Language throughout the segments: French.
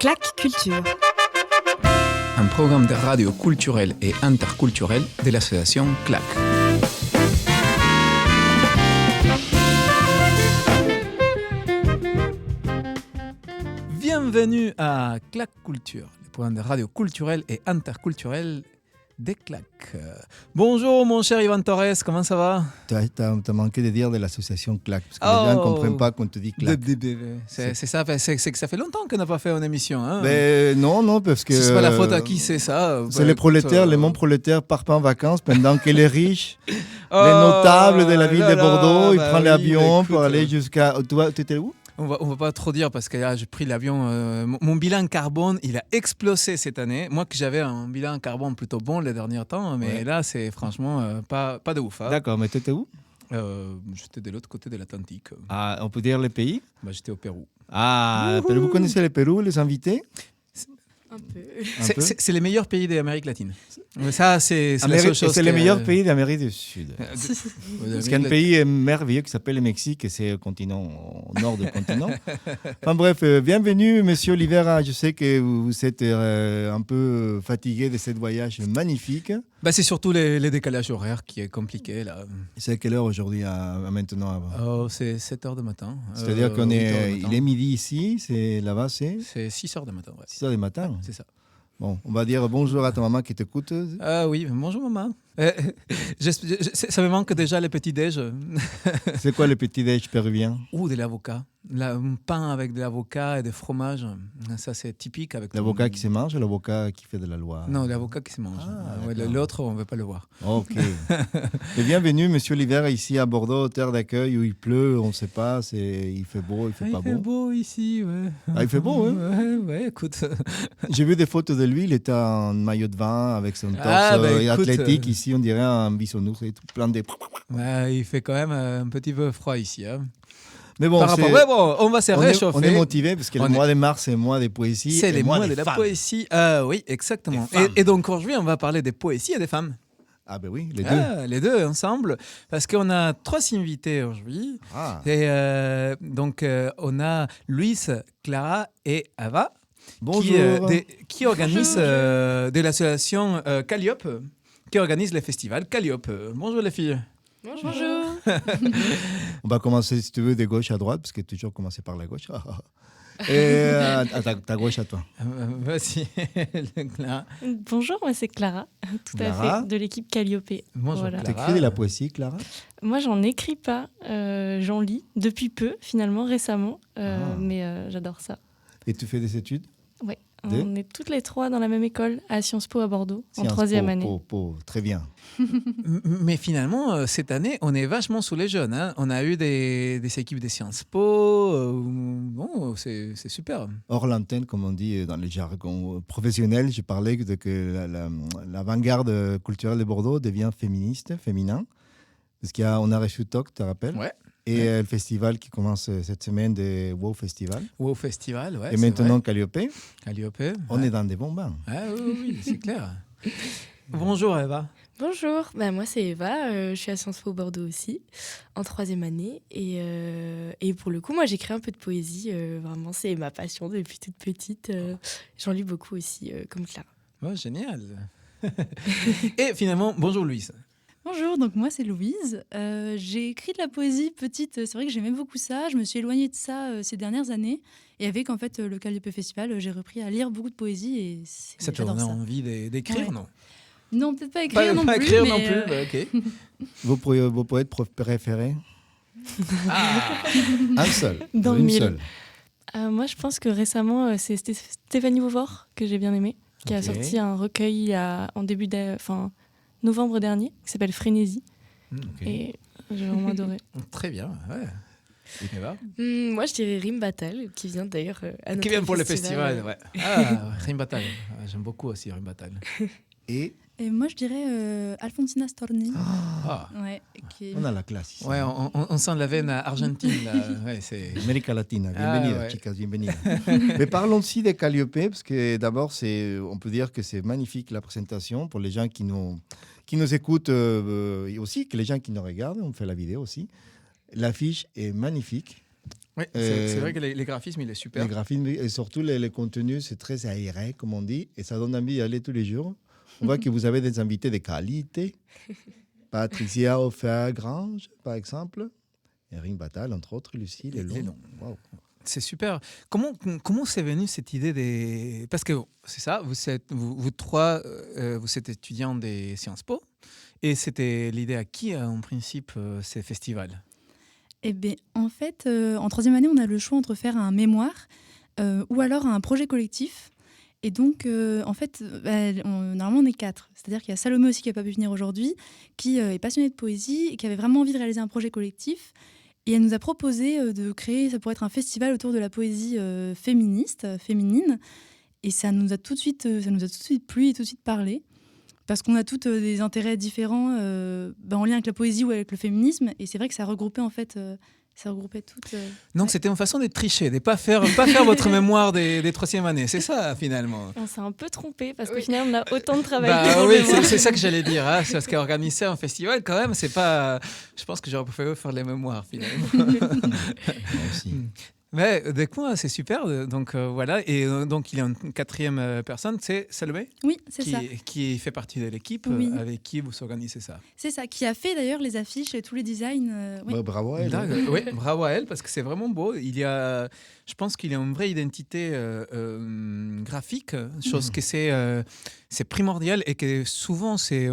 Clac Culture. Un programme de radio culturel et interculturel de l'association CLAC. Bienvenue à CLAC Culture, le programme de radio culturel et interculturel des CLAC. Bonjour mon cher Ivan Torres, comment ça va? T'as manqué de dire de l'association CLAC, parce que les gens ne comprennent pas qu'on te dit CLAC. C'est ça, c'est que ça fait longtemps qu'on n'a pas fait une émission. Hein? Non, parce que... Si c'est pas la faute à qui c'est ça? C'est les prolétaires, les non-prolétaires partent pas en vacances, pendant que les riches, les notables de la ville de Bordeaux, ils prennent l'avion pour aller jusqu'à... Toi, tu étais où? On va pas trop dire parce que là, j'ai pris l'avion. Mon bilan carbone, il a explosé cette année. Moi, que j'avais un bilan carbone plutôt bon les derniers temps, mais là, c'est franchement pas de ouf. Hein. D'accord, mais tu étais où? J'étais de l'autre côté de l'Atlantique. Ah, on peut dire les pays? J'étais au Pérou. Ah, vous connaissez le Pérou, les invités? Un peu. C'est les meilleurs pays d'Amérique latine. Ça, c'est la seule chose. C'est les meilleurs pays d'Amérique du Sud. Parce qu'il y a un pays merveilleux qui s'appelle le Mexique, et c'est au continent, au nord du continent. Enfin bref, bienvenue, monsieur Oliveira. Je sais que vous êtes un peu fatigué de ce voyage magnifique. C'est surtout les décalages horaires qui est compliqué. Là. C'est à quelle heure aujourd'hui, maintenant? C'est 7h du matin. C'est-à-dire qu'il est midi ici, là-bas c'est 6h du matin. Ouais. 6h du matin. C'est ça. Bon, on va dire bonjour à ta maman qui t'écoute. Oui, bonjour maman. Ça me manque déjà le petit-déj. C'est quoi le petit-déj péruvien? De l'avocat. Un pain avec de l'avocat et du fromage. Ça, c'est typique. Avec l'avocat qui se mange ou l'avocat qui fait de la loi? Non, l'avocat qui se mange. L'autre, on ne veut pas le voir. Ok. Et bienvenue, monsieur Oliveira, ici à Bordeaux, terre d'accueil où il pleut, on ne sait pas, il fait beau, il fait pas beau. Il fait beau ici, ouais. Ah, il fait beau, hein? Ouais, écoute. J'ai vu des photos de lui, il était en maillot de vin avec son torse athlétique. Ici, on dirait un bisounours et tout, plein de... Ouais, il fait quand même un petit peu froid ici, hein. Mais bon, on va se réchauffer. On est motivé parce que le mois de mars, c'est le mois des poésies. C'est le mois de la poésie. Oui, exactement. Et donc aujourd'hui, on va parler des poésies et des femmes. Ah ben oui, les deux. Les deux ensemble, parce qu'on a 3 invités aujourd'hui. Et donc, on a Louise, Clara et Ava. Bonjour. Qui organisent de l'association Calliope, qui organise le festival Calliope. Bonjour les filles. Bonjour. On va commencer, si tu veux, de gauche à droite, parce que toujours commencer par la gauche. Et à ta gauche à toi. Vas-y, Clara. Bonjour, moi c'est Clara, tout à fait, de l'équipe Calliope. Bonjour, voilà. Tu écris de la poésie, Clara? Moi, j'en écris pas, j'en lis depuis peu, finalement, récemment, mais j'adore ça. Et tu fais des études? Oui, on est toutes les 3 dans la même école, à Sciences Po à Bordeaux, en 3e année. Très bien. Mais finalement, cette année, on est vachement sous les jeunes. Hein. On a eu des équipes de Sciences Po. C'est super. Hors l'antenne, comme on dit dans les jargons professionnels, je parlais que l'avant-garde culturelle de Bordeaux devient féminin. Parce qu'on a reçu TOC, tu te rappelles? Ouais. Et le festival qui commence cette semaine, de WOW Festival. WOW Festival, ouais. Et maintenant, Calliope. On est dans des bons bains. Oui, c'est clair. Bonjour Eva. Bonjour, moi c'est Eva, je suis à Sciences Po Bordeaux aussi, en 3e année. Et pour le coup, moi j'écris un peu de poésie, vraiment c'est ma passion depuis toute petite. J'en lis beaucoup aussi, comme Clara. Oh, génial. Et finalement, bonjour Louise. Bonjour, donc moi c'est Louise. J'ai écrit de la poésie petite, c'est vrai que j'aimais beaucoup ça. Je me suis éloignée de ça ces dernières années. Et avec en fait le Calliope Festival, j'ai repris à lire beaucoup de poésie. Et ça te donne envie d'écrire, non? Non, peut-être pas écrire non plus. Écrire non plus, ok. Vos poètes préférés? Un seul. Dans une 1000. seule. Moi je pense que récemment, c'est Stéphanie Beaufort que j'ai bien aimé, qui a sorti un recueil en début novembre dernier, qui s'appelle Frénésie. Et j'ai vraiment adoré. Très bien, ouais. Moi je dirais Rime Battle, qui vient d'ailleurs à notre qui vient pour festival. le festival, ouais. Rime Battle. J'aime beaucoup aussi Rime Battle. Et moi je dirais Alfonsina Storni. On a la classe ici. Ouais, on sent la veine argentine. Là. Ouais, c'est... América Latina, bienvenida, chicas, bienvenida. Mais parlons aussi des Calliope, parce que d'abord, on peut dire que c'est magnifique la présentation pour les gens qui nous écoutent, et aussi que les gens qui nous regardent, on fait la vidéo aussi. L'affiche est magnifique. Oui, c'est vrai que les graphismes, il est super. Les graphismes et surtout les contenus, c'est très aéré, comme on dit, et ça donne envie d'y aller tous les jours. On voit que vous avez des invités de qualité. Patricia Offert-Grange, par exemple. Et Rim Batal, entre autres, Lucie Lelon. Wow. C'est super. Comment c'est venu cette idée des... Parce que c'est ça, vous trois, vous êtes étudiants des Sciences Po. Et c'était l'idée à qui, en principe, ces festivals? Eh bien, en fait, en troisième année, on a le choix entre faire un mémoire ou alors un projet collectif. Et donc, en fait, normalement, on est 4. C'est-à-dire qu'il y a Salomé aussi qui n'a pas pu venir aujourd'hui, qui est passionnée de poésie et qui avait vraiment envie de réaliser un projet collectif. Et elle nous a proposé de créer, ça pourrait être un festival autour de la poésie féminine. Et ça nous a tout de suite plu et tout de suite parlé. Parce qu'on a toutes des intérêts différents en lien avec la poésie ou avec le féminisme. Et c'est vrai que ça regroupait en fait... Ça regroupait toutes. Donc, c'était une façon de tricher, de ne pas faire votre mémoire des troisième années. C'est ça, finalement. On s'est un peu trompé parce qu'au final, on a autant de travail. Oui, c'est ça que j'allais dire. Hein, parce qu'organiser un festival, quand même, c'est pas. Je pense que j'aurais préféré faire les mémoires, finalement. Moi aussi. Mais du coup, c'est super. Donc, voilà. Et donc, il y a une quatrième personne, c'est Salomé. Oui, c'est ça. Qui fait partie de l'équipe avec qui vous organisez ça. C'est ça, qui a fait d'ailleurs les affiches et tous les designs. Oui. Bravo à elle. Oui, bravo à elle, parce que c'est vraiment beau. Je pense qu'il y a une vraie identité graphique, chose que c'est primordial et que souvent c'est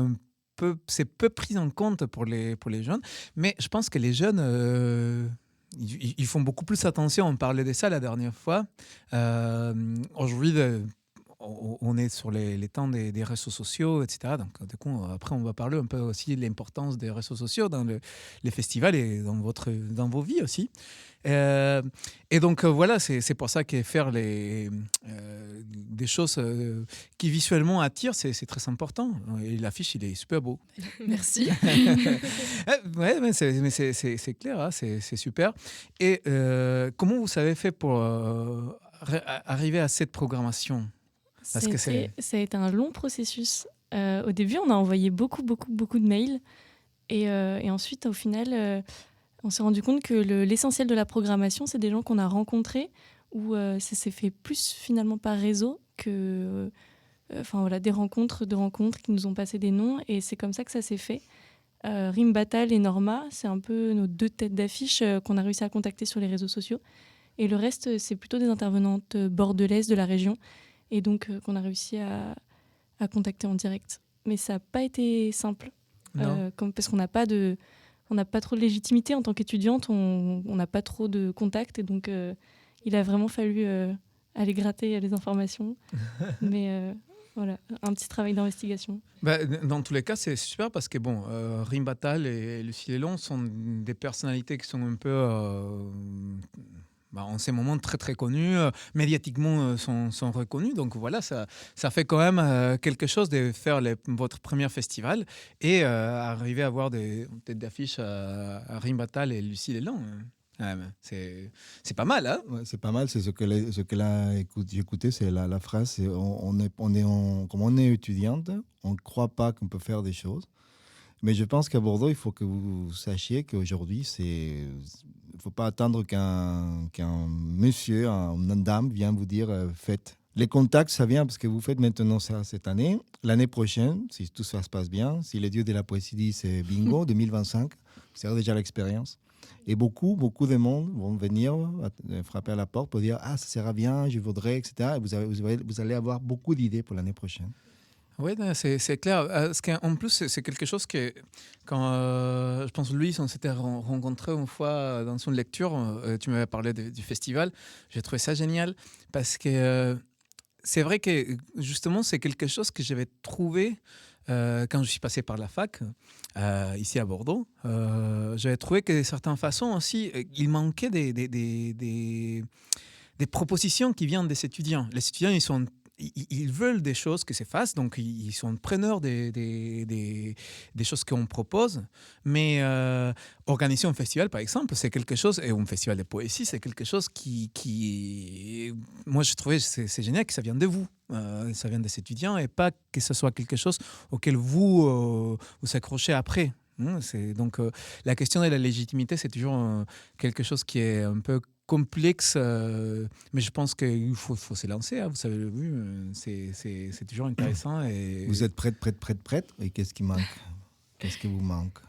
peu pris en compte pour les jeunes. Mais je pense que les jeunes... Ils font beaucoup plus attention. On parlait de ça la dernière fois. Aujourd'hui, on est sur les temps des réseaux sociaux, etc. Donc, du coup, après, on va parler un peu aussi de l'importance des réseaux sociaux dans les festivals et dans vos vies aussi. Et donc, voilà, c'est pour ça que faire des choses qui visuellement attirent, c'est très important. Et l'affiche, il est super beau. Merci. Ouais, mais c'est clair, hein, c'est super. Et comment vous avez fait pour arriver à cette programmation? Ça a été un long processus. Au début, on a envoyé beaucoup de mails. Et ensuite, au final, on s'est rendu compte que l'essentiel de la programmation, c'est des gens qu'on a rencontrés, où ça s'est fait plus finalement par réseau que des rencontres qui nous ont passé des noms. Et c'est comme ça que ça s'est fait. Rim Batal et Norma, c'est un peu nos deux têtes d'affiche qu'on a réussi à contacter sur les réseaux sociaux. Et le reste, c'est plutôt des intervenantes bordelaises de la région. Et donc, qu'on a réussi à contacter en direct. Mais ça n'a pas été simple. Parce qu'on n'a pas trop de légitimité en tant qu'étudiante. On n'a pas trop de contacts. Et donc, il a vraiment fallu aller gratter les informations. Mais voilà, un petit travail d'investigation. Dans tous les cas, c'est super parce que, Rim Batal et Lucie Lelon sont des personnalités qui sont un peu... en ces moments très très connus, médiatiquement sont reconnus. Donc voilà, ça fait quand même quelque chose de faire votre premier festival et arriver à avoir des têtes d'affiche à Rim Batal et Lucie Lelon. C'est pas mal, hein? Ouais, c'est pas mal. C'est ce que j'ai écouté, c'est la phrase. C'est, comme on est étudiante, on ne croit pas qu'on peut faire des choses. Mais je pense qu'à Bordeaux, il faut que vous sachiez qu'aujourd'hui, il ne faut pas attendre qu'un monsieur, une dame vienne vous dire faites. Les contacts, ça vient parce que vous faites maintenant ça cette année. L'année prochaine, si tout ça se passe bien, si les dieux de la poésie disent c'est bingo, 2025, c'est déjà l'expérience. Et beaucoup de monde vont venir frapper à la porte pour dire ça sera bien, je voudrais, etc. Et vous allez avoir beaucoup d'idées pour l'année prochaine. Oui, c'est clair. Parce qu'en plus, c'est quelque chose que, quand je pense Louis, on s'était rencontrés une fois dans une lecture, tu m'avais parlé du festival, j'ai trouvé ça génial parce que c'est vrai que justement, c'est quelque chose que j'avais trouvé quand je suis passé par la fac, ici à Bordeaux. J'avais trouvé que de certaines façons aussi, il manquait des propositions qui viennent des étudiants. Les étudiants, ils veulent des choses que se fassent, donc ils sont preneurs des choses qu'on propose. Mais organiser un festival, par exemple, c'est quelque chose, et un festival de poésie, c'est quelque chose qui moi, je trouvais c'est génial que ça vienne de vous, ça vient des étudiants, et pas que ce soit quelque chose auquel vous accrochez après. Donc, la question de la légitimité, c'est toujours quelque chose qui est un peu complexe, mais je pense qu'il faut se lancer. Vous savez, c'est toujours intéressant. Et... Vous êtes prête. Et qu'est-ce qui manque? Qu'est-ce qui vous manque?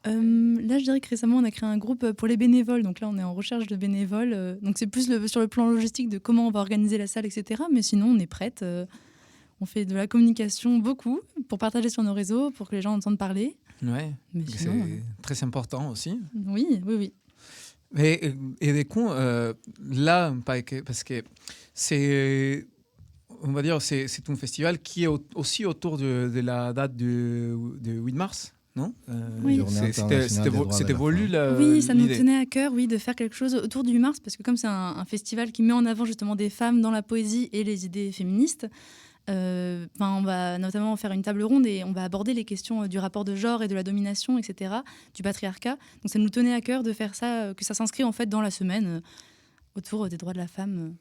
Là, je dirais que récemment, on a créé un groupe pour les bénévoles. Donc là, on est en recherche de bénévoles. Donc c'est plus sur le plan logistique de comment on va organiser la salle, etc. Mais sinon, on est prête. On fait de la communication beaucoup pour partager sur nos réseaux, pour que les gens entendent parler. Ouais, sinon, c'est très important aussi. Oui. Et du coup, là, parce que c'est... On va dire c'est un festival qui est aussi autour de la date de 8 mars. Non oui. C'était voulu. Oui, ça nous tenait à cœur de faire quelque chose autour du 8 mars, parce que comme c'est un festival qui met en avant justement des femmes dans la poésie et les idées féministes, on va notamment faire une table ronde et on va aborder les questions du rapport de genre et de la domination, etc., du patriarcat. Donc ça nous tenait à cœur de faire ça, que ça s'inscrit en fait dans la semaine autour des droits de la femme.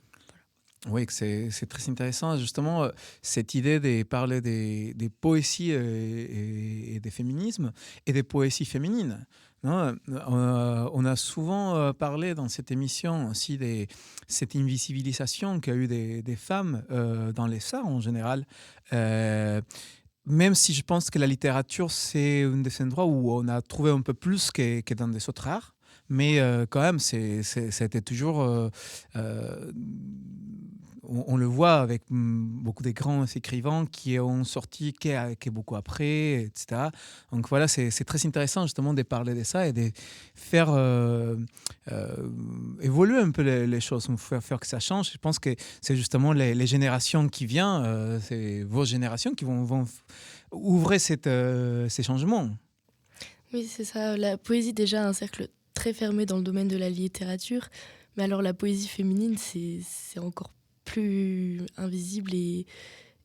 Oui, c'est très intéressant, justement, cette idée de parler des poésies et des féminismes et des poésies féminines. Non, on a souvent parlé dans cette émission aussi de cette invisibilisation qu'a eu des femmes dans les arts en général. Même si je pense que la littérature, c'est un des endroits où on a trouvé un peu plus que dans des autres arts. Mais quand même, ça a été toujours... on le voit avec beaucoup de grands écrivains qui ont sorti qui beaucoup après, etc. Donc voilà, c'est très intéressant justement de parler de ça et de faire évoluer un peu les choses, faire que ça change. Je pense que c'est justement les générations qui viennent, c'est vos générations qui vont ouvrir ces changements. Oui, c'est ça. La poésie, déjà, a un cercle très fermé dans le domaine de la littérature. Mais alors, la poésie féminine, c'est encore plus invisible et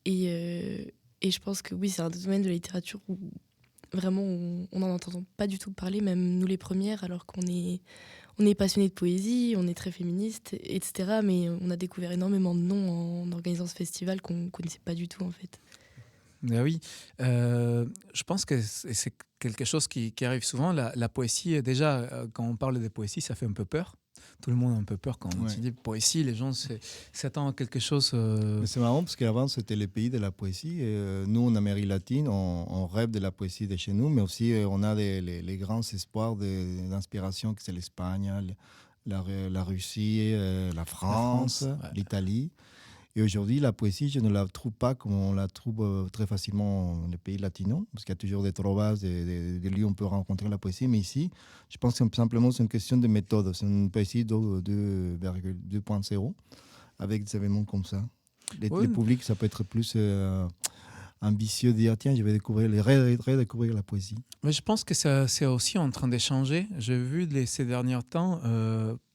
je pense que oui, c'est un domaine de la littérature où vraiment on n'en entend pas du tout parler, même nous les premières, alors qu'on est passionné de poésie, on est très féministe, etc. Mais on a découvert énormément de noms en organisant ce festival qu'on ne connaissait pas du tout en fait. Ben oui, je pense que c'est quelque chose qui arrive souvent. La poésie, déjà, quand on parle de poésie, ça fait un peu peur. Tout le monde a un peu peur quand on dit poésie, les gens s'attendent à quelque chose... Mais c'est marrant parce qu'avant, c'était le pays de la poésie. Et, nous, en Amérique latine, on rêve de la poésie de chez nous, mais aussi on a les grands espoirs d'inspiration, que c'est l'Espagne, la Russie, la France, l'Italie. Et aujourd'hui, la poésie, je ne la trouve pas comme on la trouve très facilement dans les pays latinos, parce qu'il y a toujours des trovas, des lieux où on peut rencontrer la poésie. Mais ici, je pense que simplement c'est une question de méthode. C'est une poésie 2.0, avec des événements comme ça. Les publics, ça peut être plus ambitieux de dire tiens, je vais redécouvrir la poésie. Mais je pense que c'est aussi en train de changer. J'ai vu ces derniers temps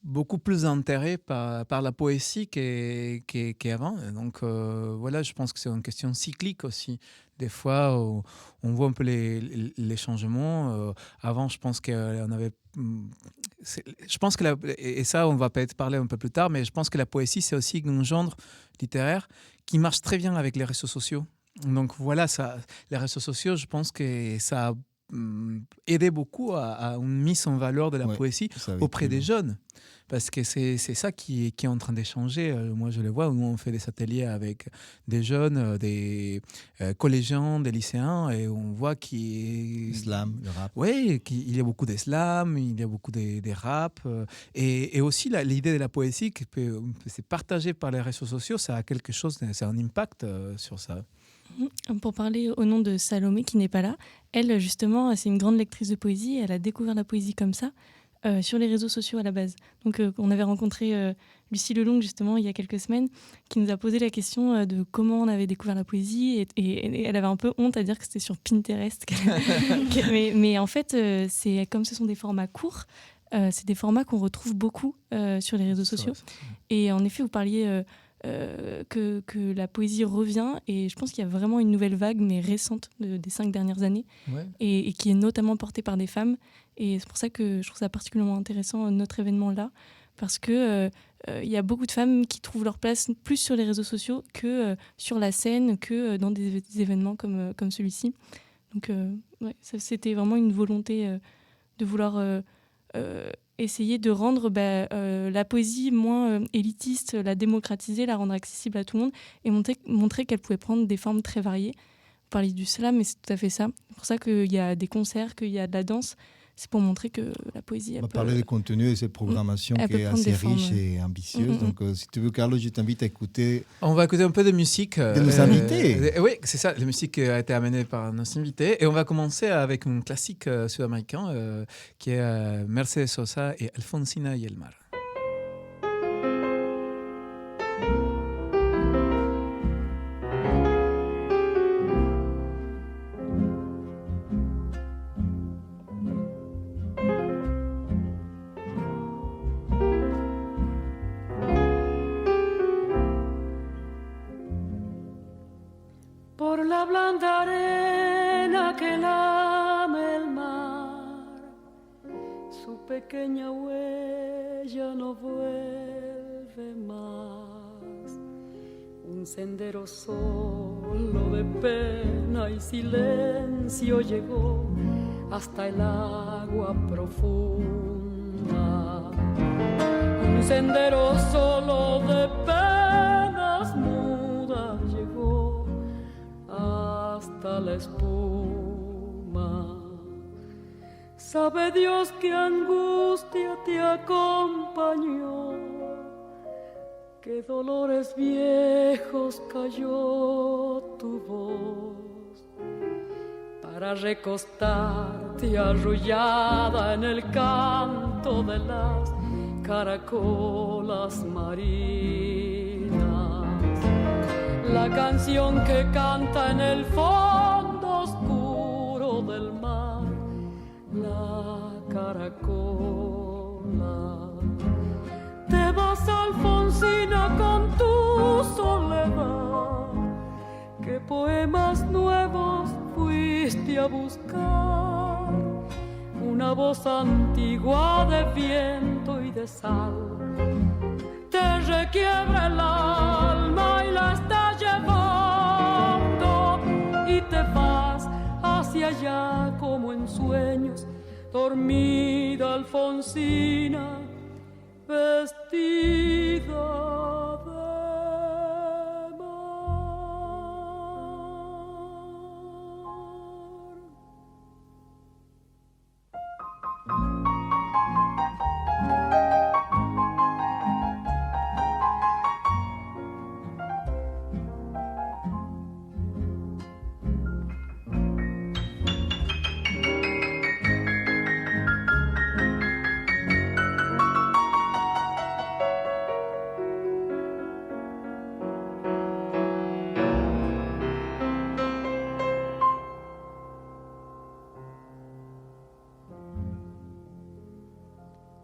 beaucoup plus d'intérêt par la poésie qu'avant. Donc voilà, je pense que c'est une question cyclique aussi. Des fois, on voit un peu les changements. Avant, je pense qu'on avait... Je pense que et ça, on va peut-être parler un peu plus tard, mais je pense que la poésie, c'est aussi un genre littéraire qui marche très bien avec les réseaux sociaux. Donc voilà, les réseaux sociaux, je pense que ça a aidé beaucoup à une mise en valeur de la poésie auprès des jeunes. Parce que c'est ça qui est en train d'échanger. Moi, je le vois, nous, on fait des ateliers avec des jeunes, des collégiens, des lycéens, et on voit qu'il... Slam, le rap. Oui, qu'il y a beaucoup de slam, il y a beaucoup de rap. Et aussi, l'idée de la poésie qui peut se partager par les réseaux sociaux, ça a quelque chose, ça a un impact sur ça. Pour parler au nom de Salomé, qui n'est pas là, elle, justement, c'est une grande lectrice de poésie. Elle a découvert la poésie comme ça, sur les réseaux sociaux à la base. Donc, on avait rencontré Lucie Lelong, justement, il y a quelques semaines, qui nous a posé la question de comment on avait découvert la poésie. Et elle avait un peu honte à dire que c'était sur Pinterest. mais en fait, c'est comme ce sont des formats courts, c'est des formats qu'on retrouve beaucoup sur les réseaux sociaux. Et en effet, vous parliez... que la poésie revient, et je pense qu'il y a vraiment une nouvelle vague, mais récente, des 5 dernières années, et qui est notamment portée par des femmes. Et c'est pour ça que je trouve ça particulièrement intéressant, notre événement-là, parce que il y a beaucoup de femmes qui trouvent leur place plus sur les réseaux sociaux que sur la scène, que dans des événements comme celui-ci. Donc c'était vraiment une volonté de vouloir essayer de rendre la poésie moins élitiste, la démocratiser, la rendre accessible à tout le monde et montrer qu'elle pouvait prendre des formes très variées. Vous parliez du slam, mais c'est tout à fait ça. C'est pour ça qu'il y a des concerts, qu'il y a de la danse. C'est pour montrer que la poésie... On va parler du contenu de cette programmation qui est assez riche et ambitieuse. Donc, si tu veux, Carlos, je t'invite à écouter... On va écouter un peu de musique. De nos invités. Oui, c'est ça. La musique a été amenée par nos invités. Et on va commencer avec un classique sud-américain qui est Mercedes Sosa et Alfonsina y el mar. Pequeña huella no vuelve más, un sendero solo de pena y silencio llegó hasta el agua profunda, un sendero solo de penas mudas llegó hasta la espuma. Sabe Dios qué angustia te acompañó, qué dolores viejos cayó tu voz, para recostarte arrullada en el canto de las caracolas marinas, la canción que canta en el fondo oscuro del mar. La caracola, te vas Alfonsina con tu soledad, qué poemas nuevos fuiste a buscar, una voz antigua de viento y de sal, te requiebra el alma y la está llevando y te vas hacia allá como en sueños, dormida Alfonsina, vestida de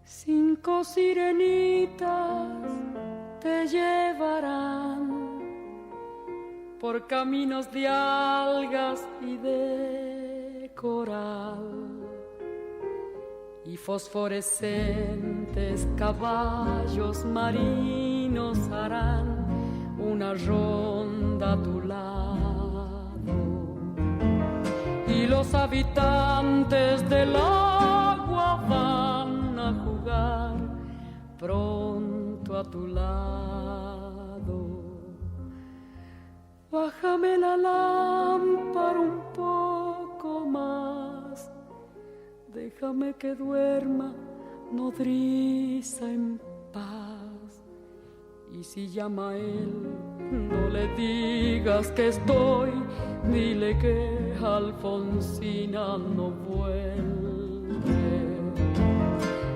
Cinco sirenitas te llevarán por caminos de algas y de coral, y fosforescentes caballos marinos harán una ronda a tu lado, y los habitantes del agua van a jugar pronto a tu lado. Bájame la lámpara un poco más, déjame que duerma nodriza en paz. Y si llama a él, no le digas que estoy, dile que Alfonsina no vuelve.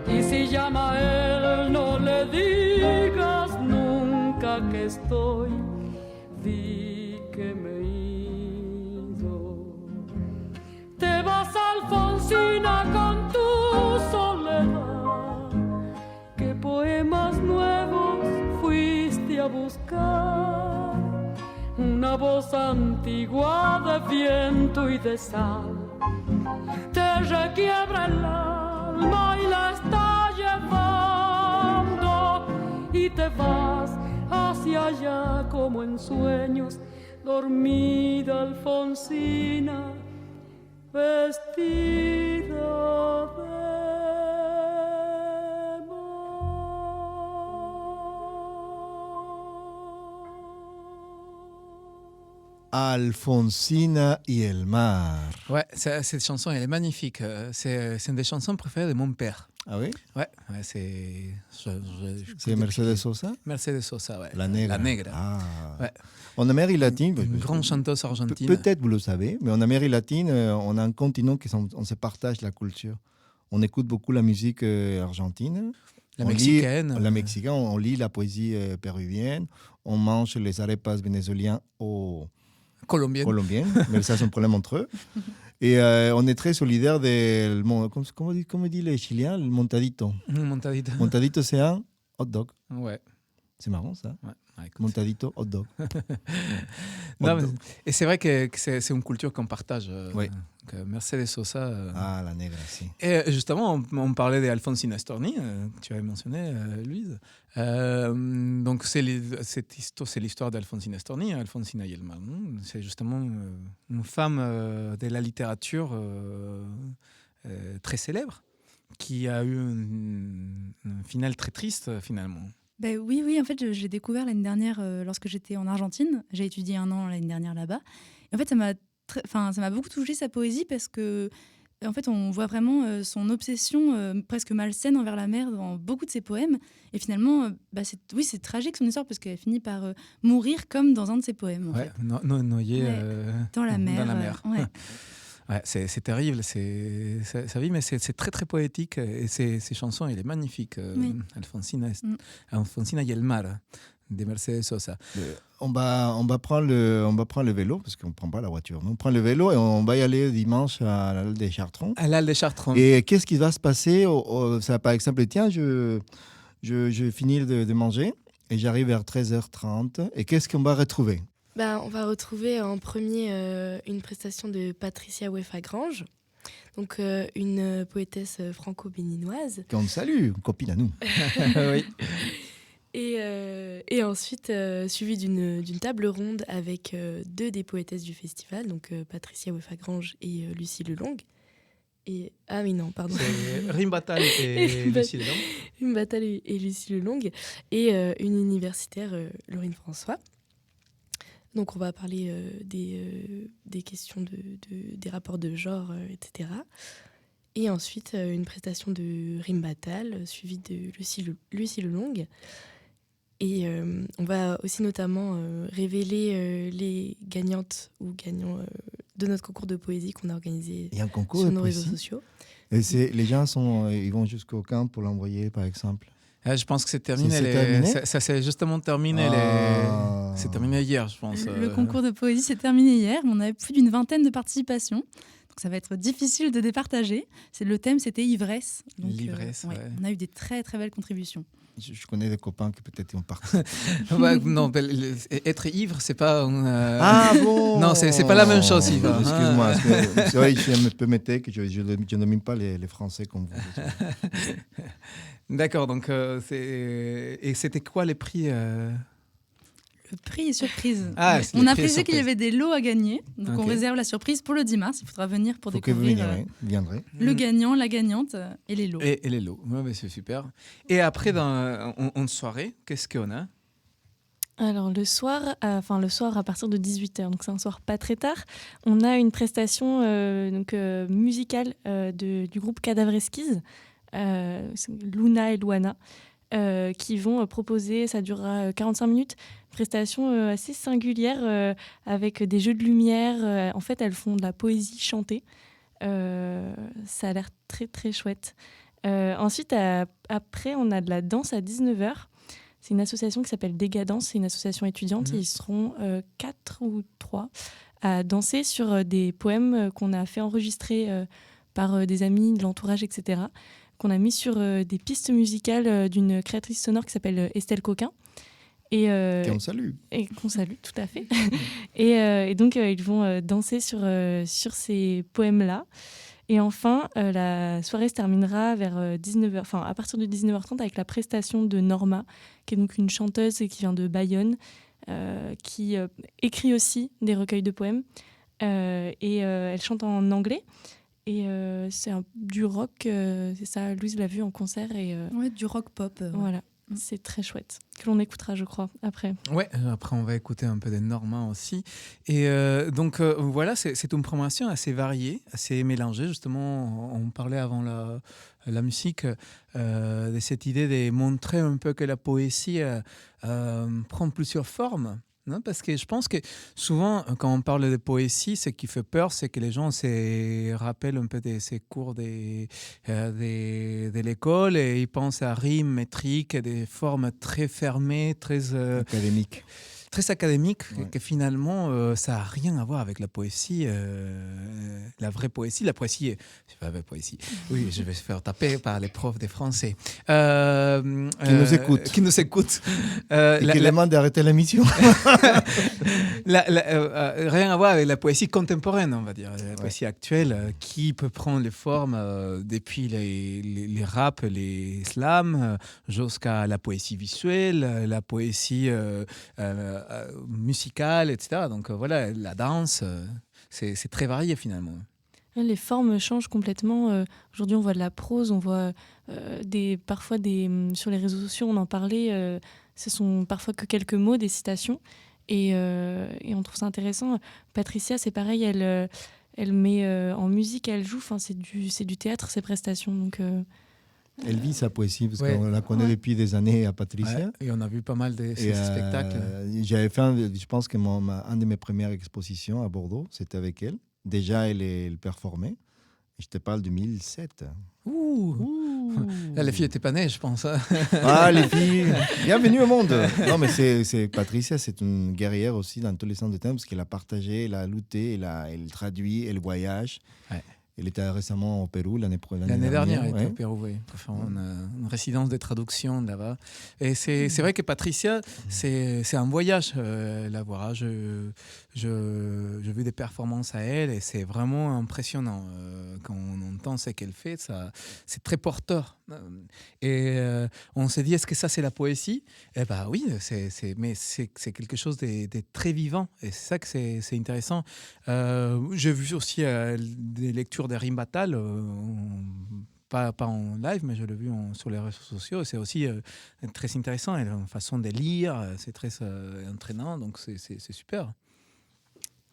Y si llama a él, no le digas nunca que estoy, di que me he ido. Te vas Alfonsina con tu soledad, qué poemas nuevos fuiste a buscar, una voz antigua de viento y de sal, te requiebra el alma y la está llevando, y te vas hacia allá como en sueños, dormida Alfonsina, vestida de Alfonsina y el mar. Ouais, cette chanson, elle est magnifique. C'est une des chansons préférées de mon père. Ah oui? Ouais, c'est... C'est Mercedes Sosa? Mercedes Sosa, ouais. La Negra. La Negra. Ah. Ouais. En Amérique latine, Une grande chanteuse argentine. Peut-être vous le savez, mais en Amérique latine, on a un continent qui on se partage la culture. On écoute beaucoup la musique argentine. La on mexicaine. La mexicaine, on lit la poésie péruvienne, on mange les arepas vénézuéliens aux colombiennes, mais ça c'est un problème entre eux. Et on est très solidaire de... Comment dit les Chiliens? Le montadito. Montadito. Montadito, c'est un hot dog. Ouais. C'est marrant ça. Ouais. Montadito, hot dog. Et c'est vrai que c'est une culture qu'on partage. Oui. Mercedes Sosa. Ah, la Negra, si. Et justement, on parlait d'Alfonsina Storni, tu avais mentionné, Louise. Donc, c'est l'histoire d'Alfonsina Storni, Alfonsina y el mar. C'est justement une femme de la littérature très célèbre qui a eu une finale très triste, finalement. Ben oui, en fait, j'ai découvert l'année dernière lorsque j'étais en Argentine. J'ai étudié 1 an l'année dernière là-bas. Et en fait, ça m'a beaucoup touché sa poésie parce que, en fait, on voit vraiment son obsession presque malsaine envers la mer dans beaucoup de ses poèmes. Et finalement, c'est tragique son histoire parce qu'elle finit par mourir comme dans un de ses poèmes. Ouais, noyée dans la mer. Ouais. Ouais, c'est terrible, sa vie, mais c'est très très poétique et ses chansons, elle est magnifique. Oui. Alfonsina y el mar de Mercedes Sosa. On va prendre le vélo parce qu'on ne prend pas la voiture. On prend le vélo et on va y aller dimanche à la Halle des Chartrons. À la Halle des Chartrons. Et qu'est-ce qui va se passer ça, par exemple, tiens, je finis de manger et j'arrive vers 13h30. Et qu'est-ce qu'on va retrouver? On va retrouver en premier une prestation de Patricia Oueffa-Grange, donc une poétesse franco-béninoise. Qu'on salue, une copine à nous. Oui. Et ensuite, suivi d'une table ronde avec 2 des poétesses du festival, donc Patricia Oueffa-Grange et Lucie Lelong. Ah oui, non, pardon. C'est Rim Batal et Lucie Lelong. Rim Batal et Lucie Lelong. Et une universitaire, Laurine François. Donc on va parler des questions des rapports de genre, etc. Et ensuite, une prestation de Rim Batal, suivie de Lucie Lelong. Et on va aussi notamment révéler les gagnantes ou gagnants de notre concours de poésie qu'on a organisé sur nos réseaux sociaux. Et les gens ils vont jusqu'au camp pour l'envoyer, par exemple. Je pense que c'est terminé. Ça s'est justement terminé. C'est terminé hier, je pense. Le concours de poésie s'est terminé hier. On avait plus d'une 20aine de participations. Donc ça va être difficile de départager. Le thème, c'était ivresse. Donc, l'ivresse, ouais. On a eu des très très belles contributions. Je connais des copains qui peut-être ont parti. Non, être ivre, c'est pas. Ah bon. Non, c'est pas la même chose, Yves. Excuse-moi. C'est vrai, je me permettais que je ne domine pas les Français comme vous. D'accord, donc et c'était quoi les prix Le prix est surprise. On a précisé qu'il y avait des lots à gagner, donc on réserve la surprise pour le 10 mars. Il faudra venir pour découvrir le gagnant, la gagnante et les lots. Et les lots, ouais, c'est super. Et après, en soirée, qu'est-ce qu'on a? Alors le soir à partir de 18h, donc c'est un soir pas très tard, on a une prestation musicale du groupe Cadavre Esquisse, Luna et Luana, qui vont proposer, ça durera 45 minutes, une prestation assez singulière avec des jeux de lumière. En fait, elles font de la poésie chantée. Ça a l'air très très chouette. Ensuite, après, on a de la danse à 19h. C'est une association qui s'appelle Dégadance, c'est une association étudiante. Ils seront 4 ou 3 à danser sur des poèmes qu'on a fait enregistrer par des amis de l'entourage, etc., qu'on a mis sur des pistes musicales d'une créatrice sonore qui s'appelle Estelle Coquin. Qu'on salue. Et qu'on salue, tout à fait. et donc, ils vont danser sur ces poèmes-là. Et enfin, la soirée se terminera vers 19h, à partir de 19h30 avec la prestation de Norma, qui est donc une chanteuse qui vient de Bayonne, qui écrit aussi des recueils de poèmes. Et elle chante en anglais. Et c'est du rock, c'est ça, Louise l'a vu en concert. Ouais, du rock pop. Voilà. C'est très chouette, que l'on écoutera, je crois, après. Ouais, après on va écouter un peu des normands aussi. Et donc voilà, c'est une programmation assez variée, assez mélangée. Justement, on parlait avant la musique de cette idée de montrer un peu que la poésie prend plusieurs formes. Non, parce que je pense que souvent, quand on parle de poésie, ce qui fait peur, c'est que les gens se rappellent un peu de ces cours de l'école et ils pensent à rimes métriques, des formes très fermées, très académiques. Très académique, que finalement, ça n'a rien à voir avec la poésie, la vraie poésie. La poésie, c'est pas la vraie poésie. Oui, je vais se faire taper par les profs de français. Qui nous écoutent. Qui nous écoutent. Et qui demandent d'arrêter l'émission. Rien à voir avec la poésie contemporaine, on va dire. La poésie actuelle, qui peut prendre les formes depuis les raps, les slams, jusqu'à la poésie visuelle, la poésie... musicale, etc. Donc voilà, la danse, c'est très varié finalement. Les formes changent complètement. Aujourd'hui, on voit de la prose, on voit parfois sur les réseaux sociaux, on en parlait, ce sont parfois que quelques mots, des citations, et on trouve ça intéressant. Patricia, c'est pareil, elle met en musique, elle joue, c'est du théâtre, ses prestations, donc... Elle vit sa poésie, parce qu'on la connaît depuis des années à Patricia. Et on a vu pas mal de ses spectacles. J'avais fait, je pense que un de mes premières expositions à Bordeaux, c'était avec elle. Déjà, elle performait. Et je te parle de 2007. Là, les filles n'étaient pas nées, je pense. Ah, les filles, bienvenue au monde. Non, mais c'est Patricia, c'est une guerrière aussi dans tous les sens du terme, parce qu'elle a partagé, elle a lutté, elle traduit, elle voyage. Ouais. Elle était récemment au Pérou l'année dernière. Elle était au Pérou, oui. Enfin, on a une résidence de traduction là-bas. Et c'est vrai que Patricia, c'est un voyage, la voir. J'ai vu des performances à elle et c'est vraiment impressionnant. Quand on entend ce qu'elle fait, c'est très porteur. Et on s'est dit, est-ce que ça, c'est la poésie ? Eh bien oui, mais c'est quelque chose de très vivant. Et c'est ça que c'est intéressant. J'ai vu aussi des lectures de rimes battle, pas en live, mais je l'ai vu sur les réseaux sociaux. C'est aussi très intéressant. Elle a une façon de lire, c'est très entraînant, donc c'est super.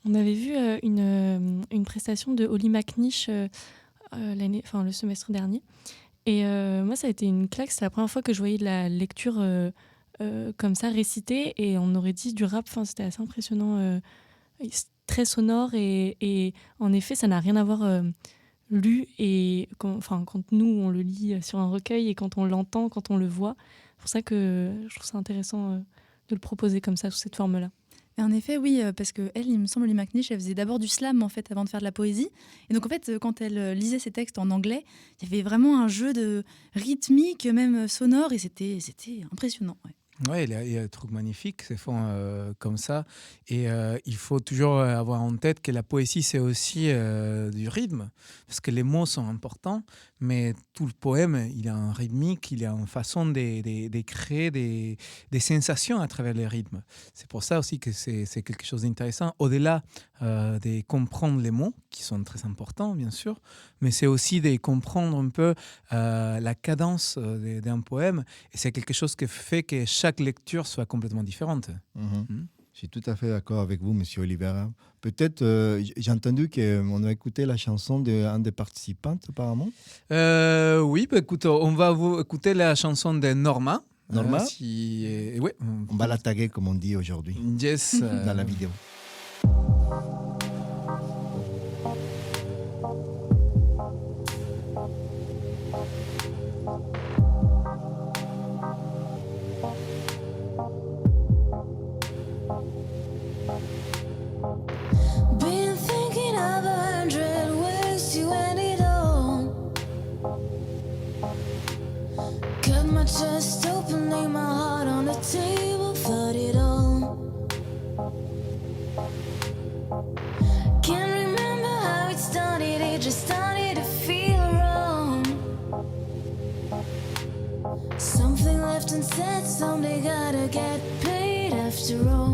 On avait vu une prestation de Holly McNish le semestre dernier. Et moi, ça a été une claque. C'est la première fois que je voyais de la lecture comme ça, récitée. Et on aurait dit du rap. C'était assez impressionnant. Très sonore. Et en effet, ça n'a rien à voir lu. Et quand nous, on le lit sur un recueil. Et quand on l'entend, quand on le voit. C'est pour ça que je trouve ça intéressant de le proposer comme ça, sous cette forme-là. Et en effet, oui, parce qu'elle, il me semble, Holly McNish, elle faisait d'abord du slam, en fait, avant de faire de la poésie. Et donc, en fait, quand elle lisait ses textes en anglais, il y avait vraiment un jeu de rythmique, même sonore, et c'était impressionnant. Ouais. Oui, il y a des trucs magnifiques qui se font comme ça. Et il faut toujours avoir en tête que la poésie, c'est aussi du rythme. Parce que les mots sont importants, mais tout le poème, il a un rythmique, il a une façon de créer des sensations à travers les rythmes. C'est pour ça aussi que c'est quelque chose d'intéressant. Au-delà de comprendre les mots, qui sont très importants, bien sûr, mais c'est aussi de comprendre un peu la cadence d'un poème. Et c'est quelque chose qui fait que chaque lecture soit complètement différente. Je suis tout à fait d'accord avec vous, Monsieur Oliveira. Peut-être, j'ai entendu qu'on a écouté la chanson d'un des participants, apparemment. Oui, écoute, on va écouter la chanson de Norma. Norma ouais. On va la taguer, comme on dit aujourd'hui, yes, dans la vidéo. Been thinking of 100 ways to end it all. Cut my chest open, lay my heart on the table, thought it all. Can't remember how it started, it just started to feel wrong. Something left unsaid, someday gotta get paid after all.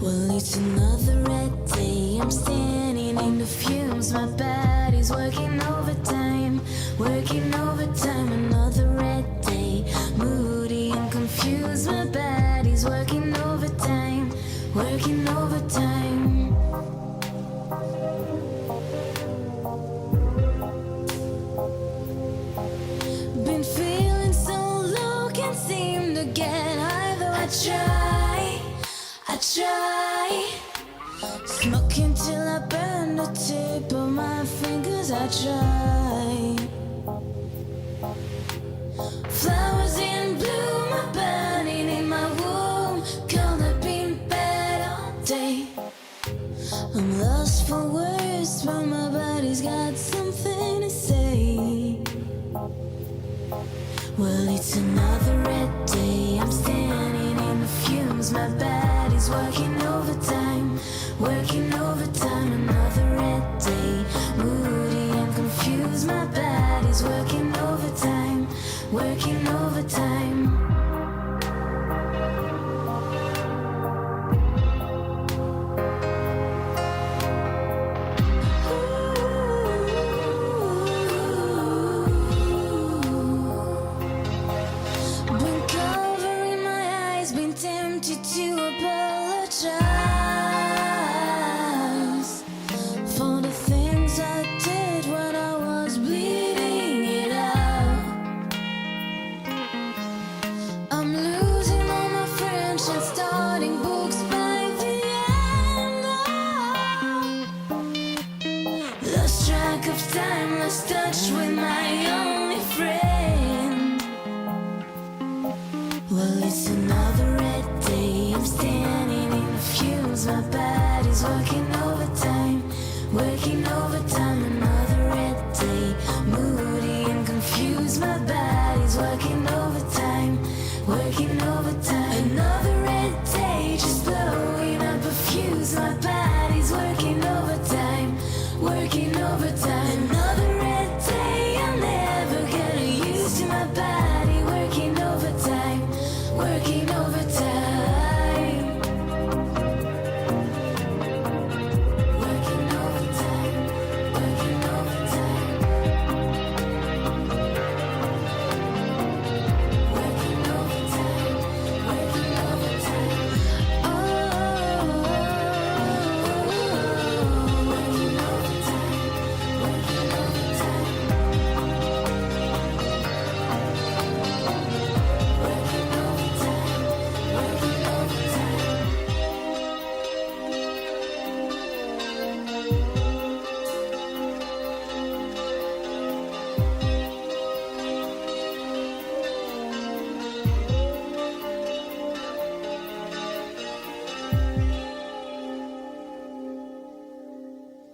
Well, it's another red day, I'm standing in the fumes, my body's working overtime, another red confuse my body's working overtime, working overtime. Been feeling so low, can't seem to get high though I try. Smoking till I burn the tip of my fingers, I try. Flowers in bloom are burning in my womb, curled up in bed all day. I'm lost for words, but my body's got something to say. Well, it's another red day, I'm standing in the fumes, my body's working overtime, working overtime. Another red day, moody and confused, my body's working overtime, working overtime. Been covering my eyes, been tempted to apologize for the things I did when I was bleeding it out. I'm losing all my friends and starting books by the end. Lost track of time, lost touch with my only friend. Well, it's another red day, I'm standing in the fumes, my body's working overtime, working overtime. Another red day, moody and confused, my body's working overtime, working overtime. Another red day, just blowing up a fuse, my body's working overtime, working overtime. Another red day, I'm never gonna use to my body, working overtime, working overtime, working overtime, working overtime, working overtime, working overtime. Oh, working overtime, working overtime, working overtime, working overtime.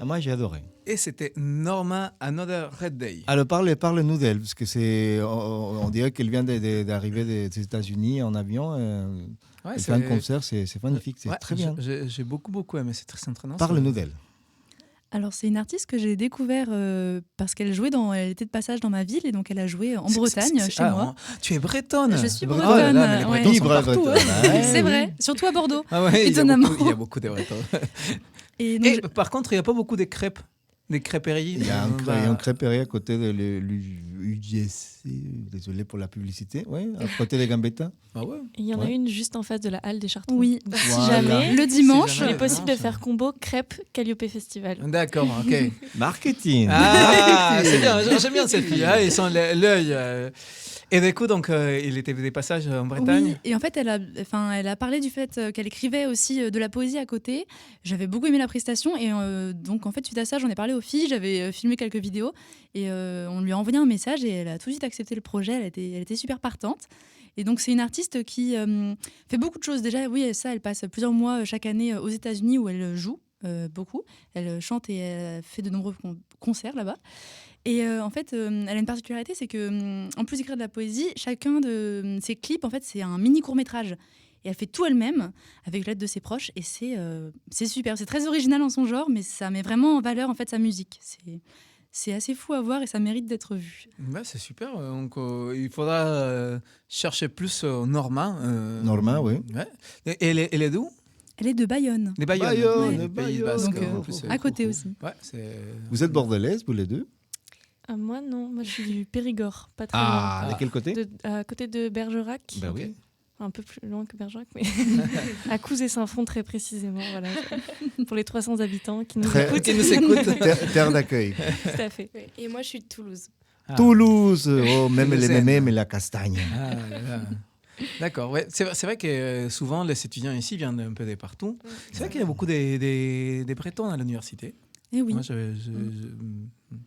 Ah, moi, j'ai adoré. Et c'était Norma, Another Red Day. Alors, parle-nous d'elle, parce que on dirait qu'elle vient d'arriver des États-Unis en avion. Ouais, elle fait un concert, c'est magnifique, c'est Ouais, très bien. J'ai beaucoup aimé, c'est très entraînant. Parle-nous d'elle. Alors, c'est une artiste que j'ai découvert parce qu'elle était de passage dans ma ville et donc elle a joué en Bretagne, chez moi. Tu es bretonne. Je suis Oh bretonne. là là, mais les ouais. Bretons sont partout, Bretonne. hein. C'est vrai, surtout à Bordeaux. Ah ouais, Étonnamment. il y a beaucoup de Bretons. Et donc, Et par contre, il n'y a pas beaucoup de crêpes. Des crêperies. Il y a un crêperie à côté de l'UGC, désolé pour la publicité, ouais, à côté des Gambetta. Ah ouais. Il y en a Ouais. une juste en face de la halle des Chartrons. Oui. Donc, si Voilà. jamais, le dimanche, il est possible de faire combo crêpes Calliope Festival. D'accord, ok. Marketing. Ah, c'est bien, j'aime bien cette fille. Ils sont l'œil. Et du coup, donc, il était des passages en Bretagne. Oui, et en fait, elle a parlé du fait qu'elle écrivait aussi de la poésie à côté. J'avais beaucoup aimé la prestation et donc en fait, suite à ça, j'en ai parlé aux filles, j'avais filmé quelques vidéos et on lui a envoyé un message et elle a tout de suite accepté le projet, elle était super partante. Et donc, c'est une artiste qui fait beaucoup de choses. Déjà, oui, elle passe plusieurs mois chaque année aux États-Unis où elle joue beaucoup. Elle chante et elle fait de nombreux concerts là-bas. Et en fait, elle a une particularité, c'est que en plus d'écrire de la poésie, chacun de ses clips, en fait, c'est un mini court-métrage. Et elle fait tout elle-même, avec l'aide de ses proches. Et c'est super. C'est très original en son genre, mais ça met vraiment en valeur en fait, sa musique. C'est assez fou à voir et ça mérite d'être vu. Ouais, c'est super. Donc, il faudra chercher plus Norma. Norma, oui. Ouais. Et elle est d'où? Elle est de Bayonne. Les Bayonne. Bayonne, Les Pays Bayonne. Basques. Donc, en plus, à côté aussi. Ouais, c'est... Vous êtes bordelaises, vous les deux? Moi, non. Moi, je suis du Périgord, pas très Ah, loin. de quel côté? À côté de Bergerac. Ben oui. un peu plus loin que Bergerac, mais à Couz-et-Saint-Fond très précisément, voilà, pour les 300 habitants qui nous écoutent. Terre d'accueil. Tout à fait. Oui. Et moi, je suis de Toulouse. Toulouse, même les Toulousaine. mémés, mais la castagne. Ah, là, là. D'accord, ouais. C'est vrai que souvent les étudiants ici viennent un peu de partout. C'est vrai qu'il y a beaucoup des Bretons à l'université. Et oui. Moi,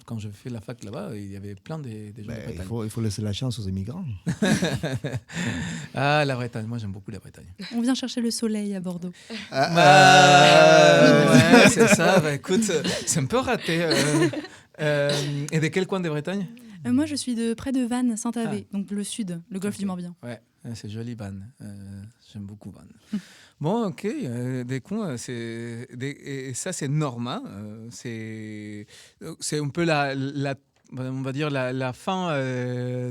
quand je fais la fac là-bas, il y avait plein de gens de Bretagne. Il faut laisser la chance aux immigrants. Ah, la Bretagne, moi j'aime beaucoup la Bretagne. On vient chercher le soleil à Bordeaux. Ouais, c'est ça. Bah, écoute, c'est un peu raté. Et de quel coin de Bretagne? Moi, je suis de près de Vannes, Saint-Avé, donc le sud, le golfe du Morbihan. Ouais, c'est joli Vannes. J'aime beaucoup Vannes. Bon, ok. Des coins, et ça c'est normal. C'est un peu on va dire la fin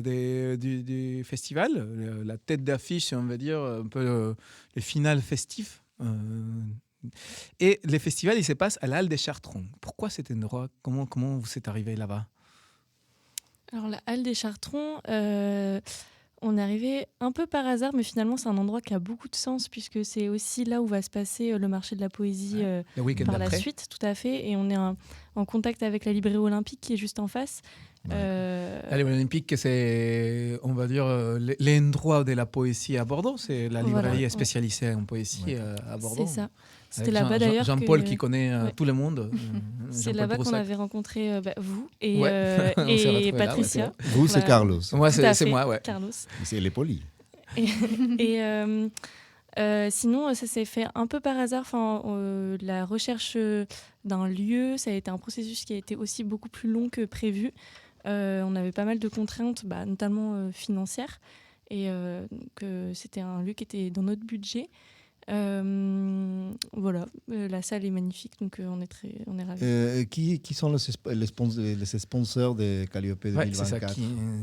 du festival, la tête d'affiche, on va dire un peu le final festif. Et le festival, il se passe à la Halle des Chartrons. Pourquoi cet endroit? Comment vous êtes arrivé là-bas? Alors la Halle des Chartrons, on est arrivé un peu par hasard, mais finalement c'est un endroit qui a beaucoup de sens puisque c'est aussi là où va se passer le marché de la poésie Le week-end par la d'après. suite, tout à fait. Et on est en contact avec la librairie olympique qui est juste en face. L'Allée olympique, c'est, on va dire, l'endroit de la poésie à Bordeaux. C'est la librairie Voilà, spécialisée en poésie à Bordeaux. C'est ça. Avec C'était là-bas d'ailleurs. Jean-Paul qui connaît ouais. tout le monde. C'est Jean-Paul là-bas qu'on Broussac. avait rencontré vous et, Ouais. On s'est retrouvés là, Patricia. ouais, Vous, c'est Voilà. Carlos. Moi, Tout à c'est fait, moi, ouais. Carlos. C'est les polis. Et sinon, ça s'est fait un peu par hasard. Enfin, la recherche d'un lieu, ça a été un processus qui a été aussi beaucoup plus long que prévu. On avait pas mal de contraintes, notamment financières. Et donc, c'était un lieu qui était dans notre budget. Voilà, la salle est magnifique, donc on est ravis. Qui sont les sponsors de Calliope Ouais, c'est ça 2024?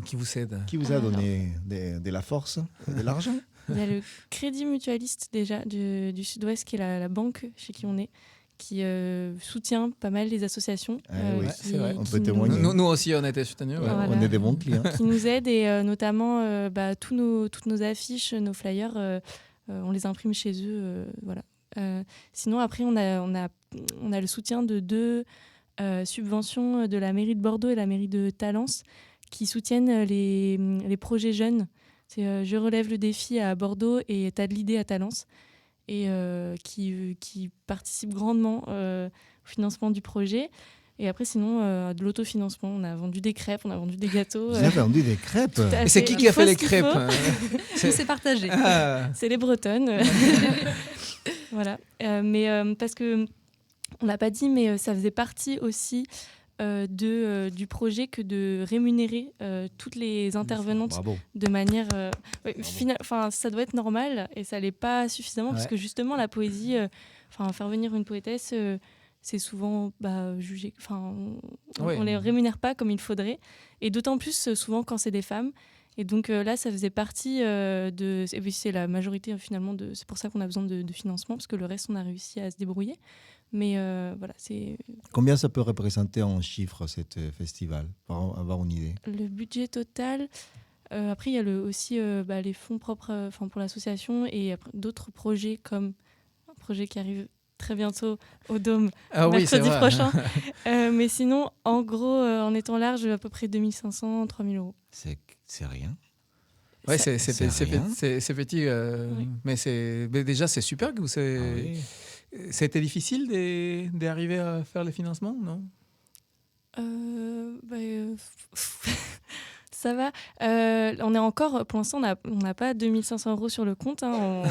qui vous aide. Qui vous a donné de la force, de l'argent? Il y a le Crédit Mutualiste déjà du Sud-Ouest, qui est la banque chez qui on est, qui soutient pas mal les associations. Oui, c'est vrai. On peut nous- témoigner. Nous aussi, on était soutenus. Ouais, ouais. Voilà. On est des bons clients. qui nous aident et notamment toutes nos affiches, nos flyers, on les imprime chez eux. Voilà. Sinon, après, on a le soutien de deux subventions de la mairie de Bordeaux et la mairie de Talence qui soutiennent les projets jeunes. C'est Je relève le défi à Bordeaux et T'as de l'idée à Talence et qui participent grandement au financement du projet. Et après, sinon, de l'autofinancement. On a vendu des crêpes, on a vendu des gâteaux. Vous avez vendu des crêpes. Tout à Et c'est fait. qui Il a faut fait ce les qu'il crêpes? faut. C'est partagé. Ah. C'est les Bretonnes. Voilà. Mais parce que on l'a pas dit, mais ça faisait partie aussi du projet que de rémunérer toutes les intervenantes Bravo. de manière. Ça doit être normal et ça l'est pas suffisamment parce Ouais. que justement la poésie, faire venir une poétesse. C'est souvent jugé. On les rémunère pas comme il faudrait, et d'autant plus souvent quand c'est des femmes. Et donc là, ça faisait partie de. Et puis c'est la majorité finalement de. C'est pour ça qu'on a besoin de financement parce que le reste, on a réussi à se débrouiller. Mais voilà, c'est Combien ça peut représenter en chiffres, cet festival, pour avoir une idée? le budget total. Après, il y a aussi les fonds propres pour l'association et après, d'autres projets comme un projet qui arrive très bientôt au Dôme Ah oui, c'est mercredi vrai. prochain. Mais sinon, en gros, en étant large, à peu près 2500, 3000 euros. C'est rien. Ouais, Ça- c'est rien. petit, Oui. mais déjà c'est super que vous Ah oui. C'était difficile d'arriver à faire le financement, non? Ça va. On est encore, pour l'instant, on n'a pas 2500 euros sur le compte. Hein.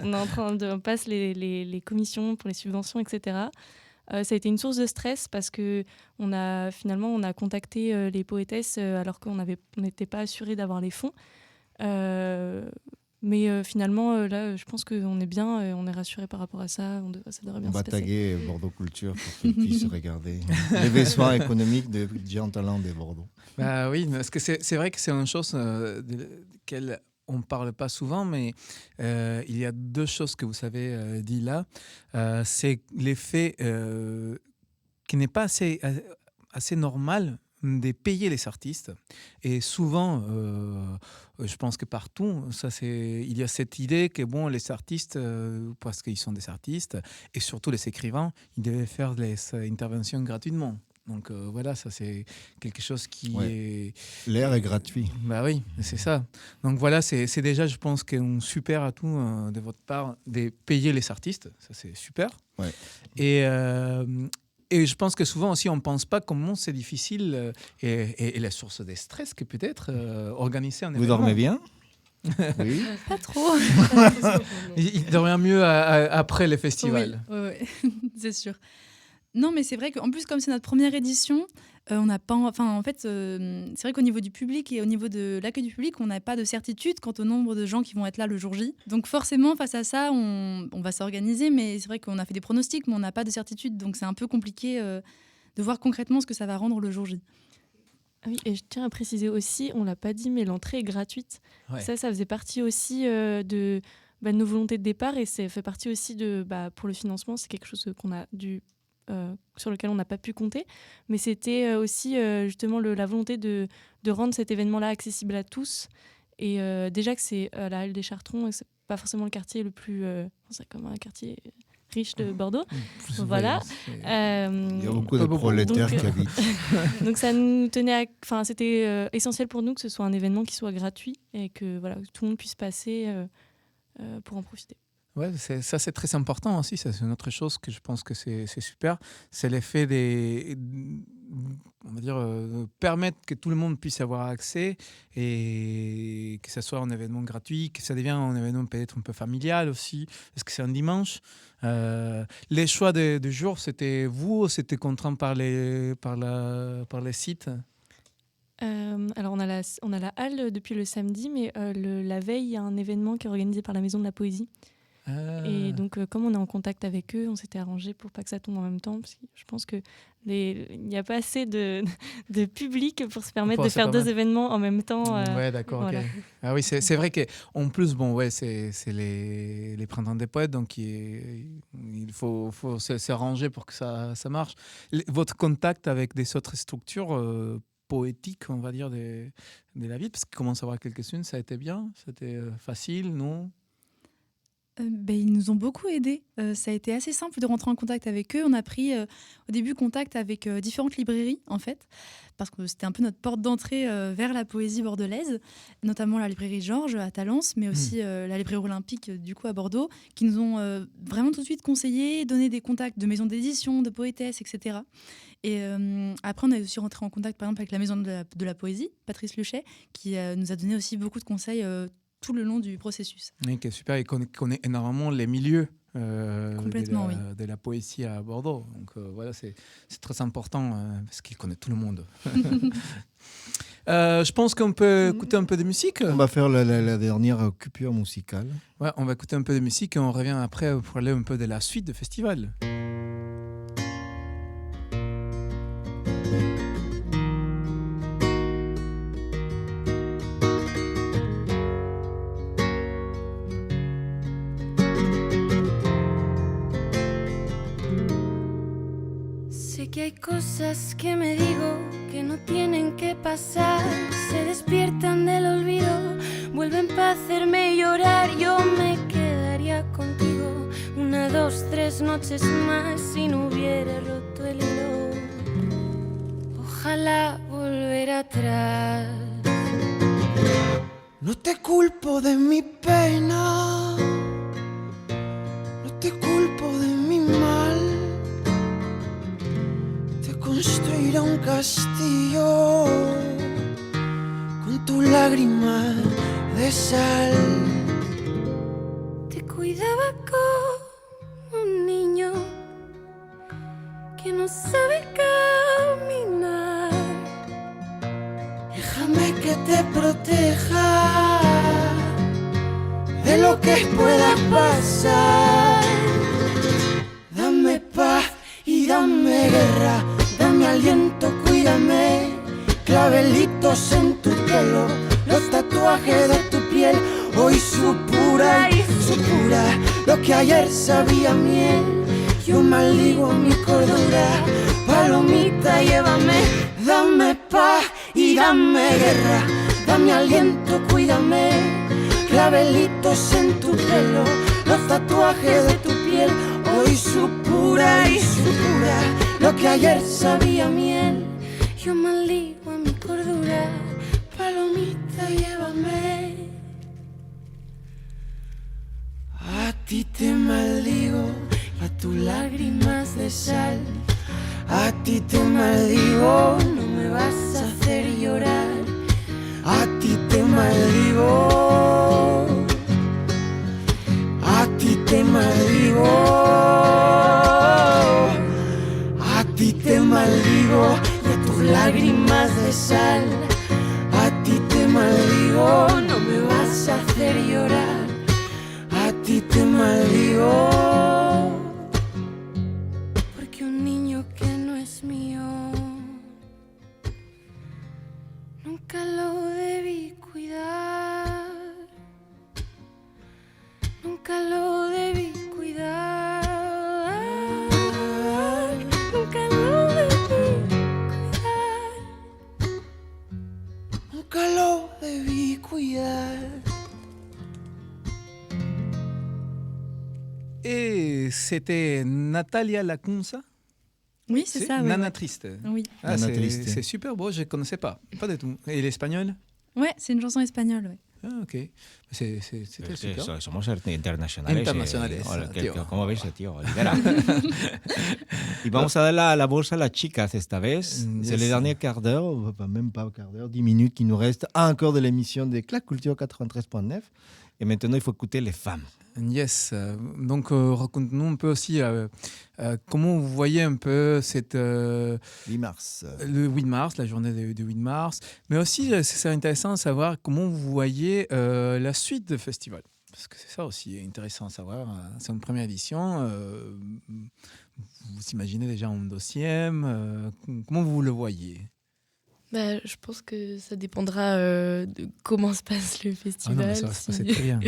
On est en train de passer les commissions pour les subventions, etc. Ça a été une source de stress parce que on a contacté les poétesses alors qu'on n'était pas assuré d'avoir les fonds. Mais finalement, là, je pense qu'on est bien, on est rassuré par rapport à ça. Ça devrait bien On se va passer. taguer Bordeaux Culture pour qu'ils puissent regarder les besoins économiques de gens talents de Bordeaux. Bah oui, parce que c'est vrai que c'est une chose de laquelle on ne parle pas souvent, mais il y a deux choses que vous avez dit là. C'est l'effet qui n'est pas assez normal, de payer les artistes. Et souvent, je pense que partout, il y a cette idée que bon, les artistes, parce qu'ils sont des artistes, et surtout les écrivains, ils devaient faire les interventions gratuitement. Donc voilà, ça c'est quelque chose qui est... L'air est gratuit. Bah oui, c'est ça. Donc voilà, c'est déjà, je pense, un super atout de votre part de payer les artistes. Ça c'est super. Ouais. Et je pense que souvent aussi, on ne pense pas comment c'est difficile et la source de stress que peut-être organiser un événement. Vous dormez bien? Oui. Pas trop. Il dormait mieux après les festivals. Oui, c'est sûr. Non, mais c'est vrai qu'en plus, comme c'est notre première édition, on n'a pas... Enfin, en fait, c'est vrai qu'au niveau du public et au niveau de l'accueil du public, on n'a pas de certitude quant au nombre de gens qui vont être là le jour J. Donc forcément, face à ça, on va s'organiser, mais c'est vrai qu'on a fait des pronostics, mais on n'a pas de certitude. Donc c'est un peu compliqué de voir concrètement ce que ça va rendre le jour J. Oui, et je tiens à préciser aussi, on ne l'a pas dit, mais l'entrée est gratuite. Ouais. Ça faisait partie aussi de nos volontés de départ, et ça fait partie aussi de... pour le financement, c'est quelque chose qu'on a dû... sur lequel on n'a pas pu compter, mais c'était aussi justement la volonté de rendre cet événement-là accessible à tous. Et déjà que c'est la Halle des Chartrons, et c'est pas forcément le quartier le plus... c'est comme un quartier riche de Bordeaux. Voilà. Il y a beaucoup de prolétaires qui habitent. Donc ça nous tenait c'était essentiel pour nous que ce soit un événement qui soit gratuit et que voilà, tout le monde puisse passer pour en profiter. Ouais, ça c'est très important aussi. Ça, c'est une autre chose que je pense que c'est super. C'est l'effet on va dire, permettre que tout le monde puisse avoir accès et que ça soit un événement gratuit, que ça devienne un événement peut-être un peu familial aussi, parce que c'est un dimanche. Les choix de jour, c'était vous ou c'était contraint par les sites? Alors on a la halle depuis le samedi, mais la veille, il y a un événement qui est organisé par la Maison de la Poésie. Et donc, comme on est en contact avec eux, on s'était arrangé pour pas que ça tombe en même temps, parce que je pense qu'il n'y a pas assez de public pour se permettre de faire deux événements en même temps. Ouais, d'accord. Voilà. Okay. Ah oui, c'est vrai qu'en plus, c'est les printemps des poètes, donc il faut s'arranger pour que ça marche. Votre contact avec des autres structures poétiques, on va dire, de la ville, parce qu'il commence à avoir quelques-unes, ça a été bien? C'était facile, non? Ils nous ont beaucoup aidés. Ça a été assez simple de rentrer en contact avec eux. On a pris au début contact avec différentes librairies, en fait, parce que c'était un peu notre porte d'entrée vers la poésie bordelaise, notamment la librairie Georges à Talence, mais aussi la librairie olympique du coup à Bordeaux, qui nous ont vraiment tout de suite conseillé, donné des contacts de maisons d'édition, de poétesses, etc. Et après, on a aussi rentré en contact, par exemple, avec la maison de la poésie, Patrice Luchet, qui nous a donné aussi beaucoup de conseils tout le long du processus. Oui, qui est super, et connaît énormément les milieux de la poésie à Bordeaux. Donc voilà, c'est très important parce qu'il connaît tout le monde. Je pense qu'on peut écouter un peu de musique. On va faire la dernière coupure musicale. Ouais, on va écouter un peu de musique et on revient après pour parler un peu de la suite du festival. Que hay cosas que me digo que no tienen que pasar, se despiertan del olvido, vuelven para hacerme llorar. Yo me quedaría contigo 1, 2, 3 noches más si no hubiera roto el hilo. Ojalá volver atrás. No te culpo de mi pena, no te culpo de mi mal. Construirá un castillo con tu lágrima de sal. Te cuidaba como un niño que no sabe caminar. Déjame que te proteja de lo que pueda pasar. Dame paz y dame guerra. Dame aliento, cuídame, clavelitos en tu pelo, los tatuajes de tu piel, hoy supura y supura lo que ayer sabía miel. Yo maldigo mi cordura, palomita, llévame Dame paz y dame guerra, dame aliento, cuídame. Clavelitos en tu pelo, los tatuajes de tu piel. Hoy su pura y su pura, lo que ayer sabía miel. Yo maldigo en mi cordura, palomita, llévame. A ti te maldigo, a tus lágrimas de sal. A ti te maldigo, no me vas a hacer llorar. A ti te maldigo, a ti te maldigo, a ti te maldigo, y a tus lágrimas de sal. A ti te maldigo, no me vas a hacer llorar. A ti te maldigo. Nunca lo debí cuidar, nunca lo debí cuidar, nunca lo debí cuidar, nunca lo debí cuidar. Et c'était Natalia Lacunza. Oui, c'est ça. Nana ouais. Triste. Oui. Ah, Nana Triste. c'est super beau, je ne connaissais pas. Pas du tout. Et l'espagnol? Ouais, c'est une chanson espagnole. Ouais. Ah, ok. C'était super. Somos internacionales. Internacionales, tío. ¿Cómo ves, tío? Olivera. Y vamos a dar la bolsa a las chicas esta vez. Yes. C'est le dernier quart d'heure, même pas quart d'heure, 10 minutes qui nous restent encore de l'émission de Clac Culture 93.9. Et maintenant, il faut écouter les femmes. Yes. Donc, raconte-nous un peu aussi comment vous voyez un peu cette, 8 mars. le 8 mars, la journée du 8 mars. Mais aussi, c'est intéressant de savoir comment vous voyez la suite du festival. Parce que c'est ça aussi intéressant à savoir. C'est une première édition. Vous imaginez déjà un deuxième. Comment vous le voyez? Bah, je pense que ça dépendra de comment se passe le Ah festival. non, mais ça va se passer très bien.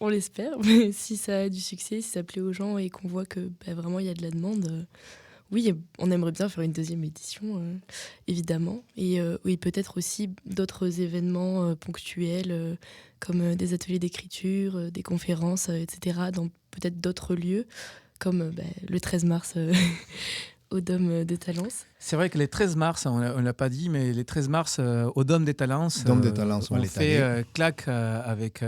On l'espère, mais si ça a du succès, si ça plaît aux gens et qu'on voit que vraiment il y a de la demande, oui, on aimerait bien faire une deuxième édition, évidemment. Et peut-être aussi d'autres événements ponctuels, comme des ateliers d'écriture, des conférences, etc., dans peut-être d'autres lieux, comme le 13 mars au Dôme de Talence. C'est vrai que les 13 mars, on ne l'a pas dit, mais les 13 mars au Dôme des Talence, Dôme des Talence, on fait claque avec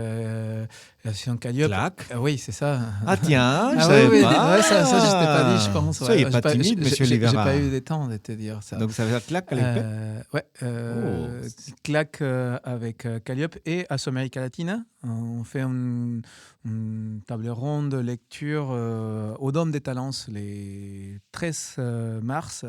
l'association Calliope. Claque Oui, c'est ça. Ah tiens, je Ah savais oui, pas. ouais, ça je ne t'ai pas dit, je pense. Soyez Ouais. pas timide, monsieur J'ai Olivera. pas eu le temps de te dire ça. Donc ça veut dire Claque à l'époque. Ouais, Oh. claque avec Calliope et Asso América Latina. On fait une table ronde de lecture au Dôme des Talence les 13 mars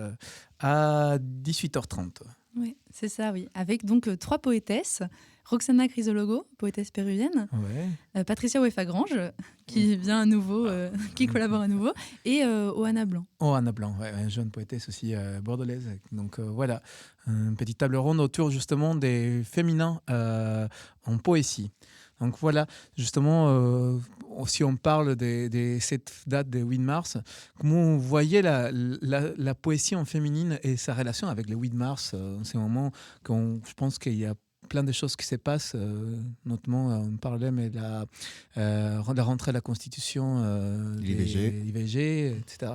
à 18h30. Ouais, c'est ça, oui. Avec donc 3 poétesses. Roxana Crisologo, poétesse péruvienne. Ouais. Patricia Ouefa-Grange, qui vient à nouveau, qui collabore à nouveau. Et Oana Blanc. Oh, Anna Blanc, ouais, une jeune poétesse aussi bordelaise. Donc voilà, une petite table ronde autour justement des féminins en poésie. Donc voilà, justement, si on parle de cette date de 8 mars, comment vous voyez la poésie en féminine et sa relation avec le 8 mars, c'est un moment je pense qu'il y a plein de choses qui se passent, notamment on parlait mais de la rentrée de la Constitution, l'IVG, etc.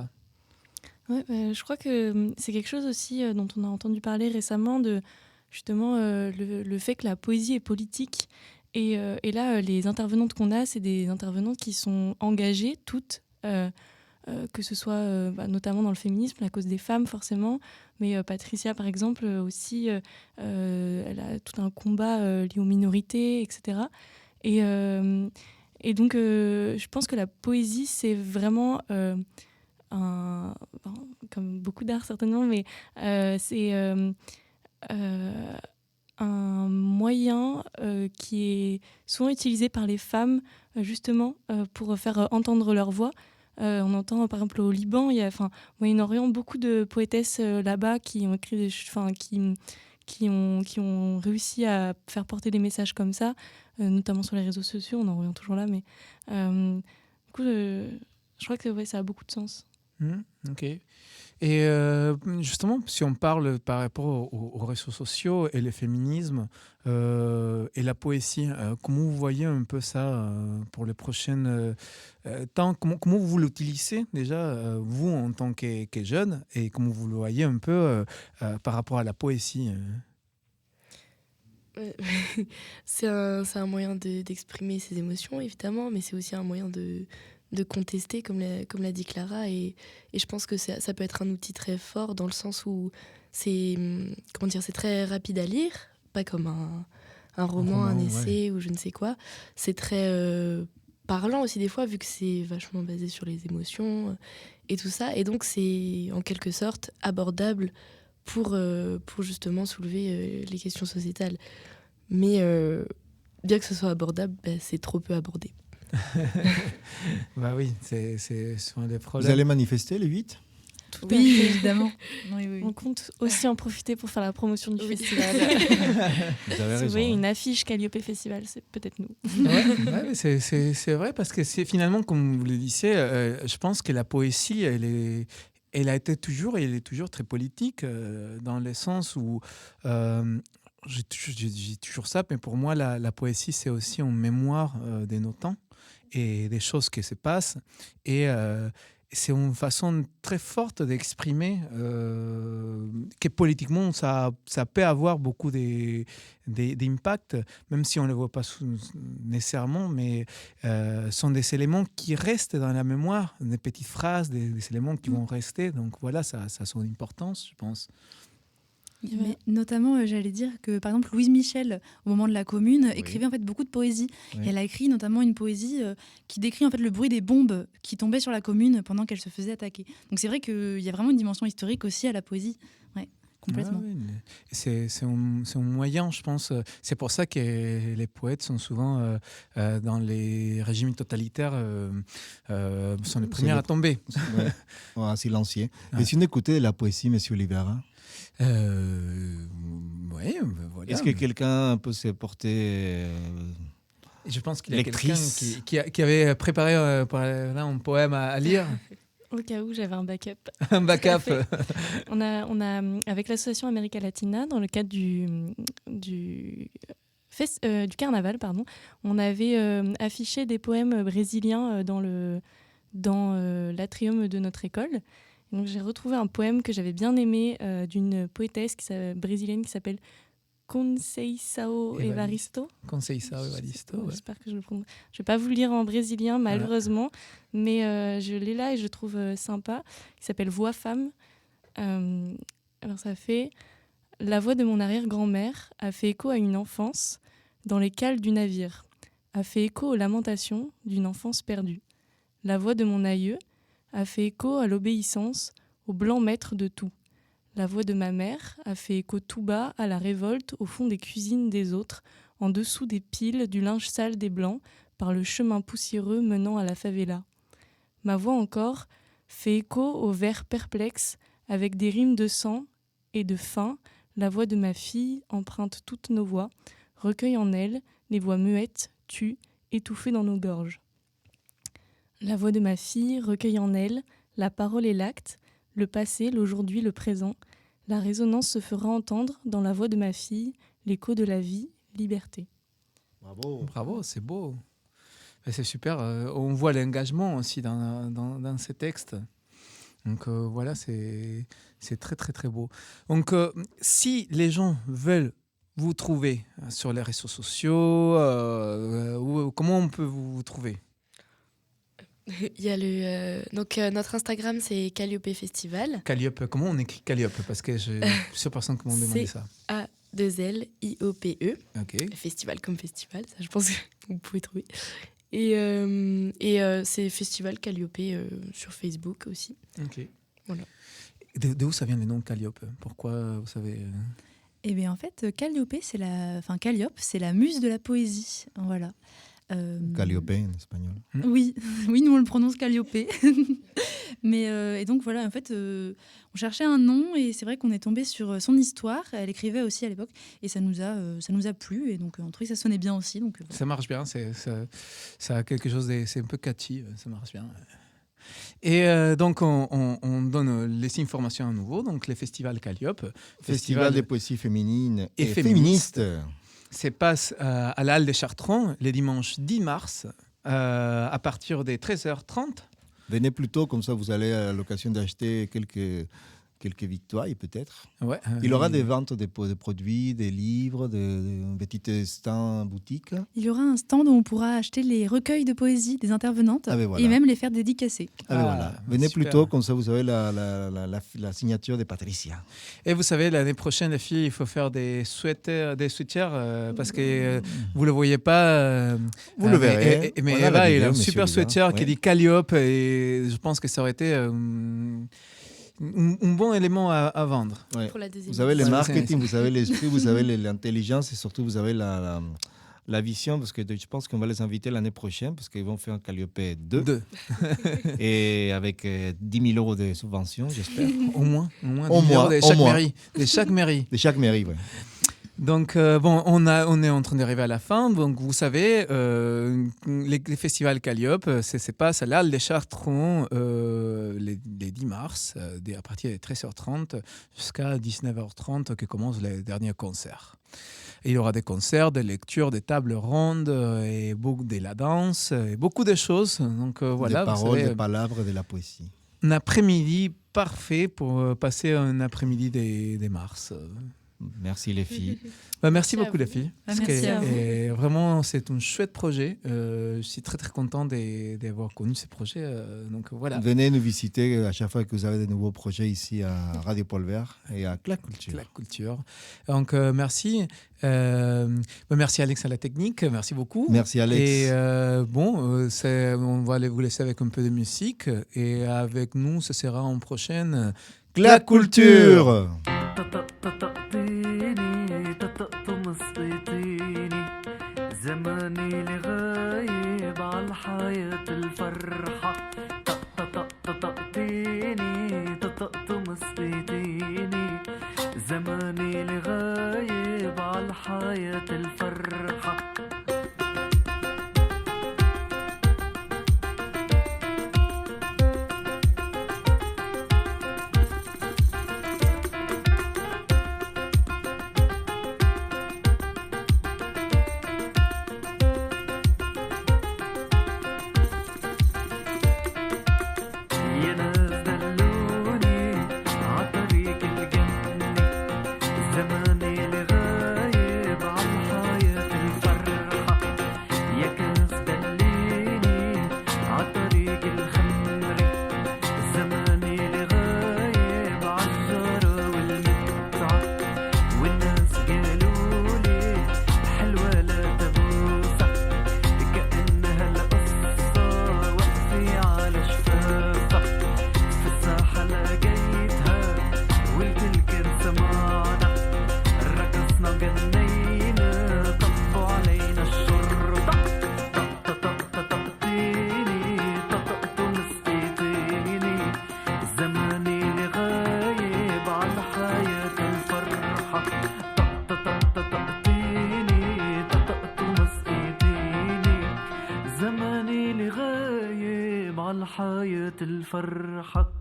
Ouais, je crois que c'est quelque chose aussi dont on a entendu parler récemment, de justement le fait que la poésie est politique. Et là, les intervenantes qu'on a, c'est des intervenantes qui sont engagées, toutes, que ce soit notamment dans le féminisme, la cause des femmes forcément, mais Patricia, par exemple, aussi, elle a tout un combat lié aux minorités, etc. Et donc, je pense que la poésie, c'est vraiment comme beaucoup d'art certainement, mais c'est un moyen qui est souvent utilisé par les femmes justement pour faire entendre leur voix. On entend par exemple au Liban, il y a au Moyen-Orient beaucoup de poétesses là-bas qui ont écrit qui ont réussi à faire porter des messages comme ça, notamment sur les réseaux sociaux. On en revient toujours là, mais du coup, je crois que ça a beaucoup de sens. Ok. Et justement, si on parle par rapport aux réseaux sociaux et le féminisme et la poésie, comment vous voyez un peu ça pour les prochaines temps? Comment vous l'utilisez déjà, vous, en tant que jeune, et comment vous le voyez un peu par rapport à la poésie? C'est un moyen d'exprimer ses émotions, évidemment, mais c'est aussi un moyen de contester, comme l'a dit Clara. Et je pense que ça peut être un outil très fort dans le sens où c'est très rapide à lire, pas comme un roman, un essai ou je ne sais quoi. C'est très parlant aussi des fois, vu que c'est vachement basé sur les émotions et tout ça. Et donc c'est en quelque sorte abordable pour justement soulever les questions sociétales. Mais bien que ce soit abordable, c'est trop peu abordé. Bah oui, c'est un des problèmes. Vous allez manifester le 8 ? Oui, évidemment. Oui. On compte aussi en profiter pour faire la promotion du festival. Vous avez Si raison. vous voyez une affiche Calliope Festival, c'est peut-être nous. Mais c'est vrai, parce que c'est finalement, comme vous le disiez, je pense que la poésie, elle a été toujours, et elle est toujours très politique, dans le sens où j'ai toujours ça, mais pour moi, la poésie, c'est aussi en mémoire de nos temps et des choses qui se passent. Et c'est une façon très forte d'exprimer que politiquement, ça peut avoir beaucoup d'impact, même si on ne le voit pas nécessairement, mais sont des éléments qui restent dans la mémoire, des petites phrases, des éléments qui vont rester. Donc voilà, ça a son importance, je pense. Mais notamment, j'allais dire que par exemple Louise Michel, au moment de la Commune, écrivait en fait beaucoup de poésie. Oui. Et elle a écrit notamment une poésie qui décrit en fait le bruit des bombes qui tombaient sur la Commune pendant qu'elle se faisait attaquer. Donc c'est vrai qu'il y a vraiment une dimension historique aussi à la poésie. Ouais, complètement. Ah oui, c'est un moyen, je pense. C'est pour ça que les poètes sont souvent dans les régimes totalitaires, sont les premiers à tomber. À silencier. Ouais. Et si on écoutait la poésie, Monsieur Olivera, oui, voilà. est-ce que quelqu'un peut se porter Je pense qu'il y a quelqu'un lectrice qui avait préparé un poème à lire. Au cas où, j'avais un backup. Un backup. On a avec l'association América Latina, dans le cadre du carnaval, on avait affiché des poèmes brésiliens dans l'atrium de notre école. Et donc j'ai retrouvé un poème que j'avais bien aimé d'une poétesse brésilienne qui s'appelle Conceição Evaristo. Conceição Evaristo. Ouais. J'espère que je le prononce. Je vais pas vous le lire en brésilien, malheureusement, mais je l'ai là et je le trouve sympa. Il s'appelle Voix femme. Alors ça fait: la voix de mon arrière-grand-mère a fait écho à une enfance dans les cales du navire, a fait écho aux lamentations d'une enfance perdue. La voix de mon aïeux a fait écho à l'obéissance, au blanc maître de tout. La voix de ma mère a fait écho tout bas à la révolte au fond des cuisines des autres, en dessous des piles du linge sale des Blancs, par le chemin poussiéreux menant à la favela. Ma voix encore fait écho aux vers perplexes, avec des rimes de sang et de faim. La voix de ma fille emprunte toutes nos voix, recueille en elle les voix muettes, tues, étouffées dans nos gorges. La voix de ma fille recueille en elle la parole et l'acte, le passé, l'aujourd'hui, le présent. La résonance se fera entendre dans la voix de ma fille, l'écho de la vie, liberté. Bravo, c'est beau. Et c'est super. On voit l'engagement aussi dans ces textes. Donc voilà, c'est très, très, très beau. Donc si les gens veulent vous trouver sur les réseaux sociaux, comment on peut vous trouver ? Il y a notre Instagram, c'est Calliope Festival. Calliope, comment on écrit Calliope ? Parce que j'ai plusieurs personnes qui m'ont demandé ça. A2LIOPE. Ok. Festival comme festival, ça je pense que vous pouvez trouver. Et c'est Festival Calliope sur Facebook aussi. Ok. Voilà. D'où ça vient le nom de Calliope ? Pourquoi, vous savez Eh bien en fait, Calliope, Calliope, c'est la muse de la poésie. Voilà. Calliope en espagnol. Oui, nous on le prononce Calliope. Mais et donc voilà, en fait, on cherchait un nom et c'est vrai qu'on est tombé sur son histoire. Elle écrivait aussi à l'époque et ça nous a plu et donc on trouvait que ça sonnait bien aussi. Donc ça marche bien, ça a quelque chose c'est un peu catchy, ça marche bien. Et donc, on donne les informations à nouveau. Donc, le festival Calliope. Festival de poésie féminine et féministe. Se passe à la Halle des Chartrons le dimanche 10 mars à partir des 13h30. Venez plus tôt, comme ça vous allez à l'occasion d'acheter quelques victoires peut-être. Ouais, il y aura des ventes de produits, des livres, de petits stands boutiques. Il y aura un stand où on pourra acheter les recueils de poésie des intervenantes et même les faire dédicacer. Voilà. Venez plus tôt, comme ça vous avez la signature de Patricia. Et vous savez, l'année prochaine, les filles, il faut faire des sweaters, parce que vous ne le voyez pas. Vous le verrez. Mais Eva, il a un super sweater qui dit Calliope et je pense que ça aurait été... un bon élément à vendre. Ouais. Pour la deuxième. Vous avez le marketing, vous avez l'esprit, vous avez l'intelligence et surtout vous avez la vision, parce que je pense qu'on va les inviter l'année prochaine parce qu'ils vont faire un Calliope 2. Et avec 10 000 euros de subvention, j'espère. Au moins 10 000 euros de chaque mairie. De chaque mairie, oui. Donc, on est en train d'arriver à la fin. Donc, vous savez, les festivals Calliope, se passe à l'Halle des Chartrons les 10 mars, à partir de 13h30 jusqu'à 19h30, que commencent les derniers concerts. Et il y aura des concerts, des lectures, des tables rondes, et de la danse, et beaucoup de choses. Donc, voilà, des paroles, des palabres, de la poésie. Un après-midi parfait pour passer un après-midi des mars. Merci les filles. Merci beaucoup les filles. Merci à vous. Et vraiment, c'est un chouette projet. Je suis très très content d'avoir connu ce projet. Donc voilà. Venez nous visiter à chaque fois que vous avez de nouveaux projets ici à Radio Pôle Vert et à Clac Culture. Clac Culture. Donc merci. Merci Alex à la technique. Merci beaucoup. Merci Alex. Et on va vous laisser avec un peu de musique. Et avec nous, ce sera en prochaine Clac Culture. زماني لغايب عالحياة الفرحة طقطقتيني طمسطيتيني زماني لغايب عالحياة الفرحة حياة الفرحة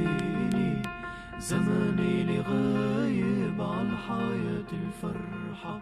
عيني زماني اللي غايب عالحياة الفرحة.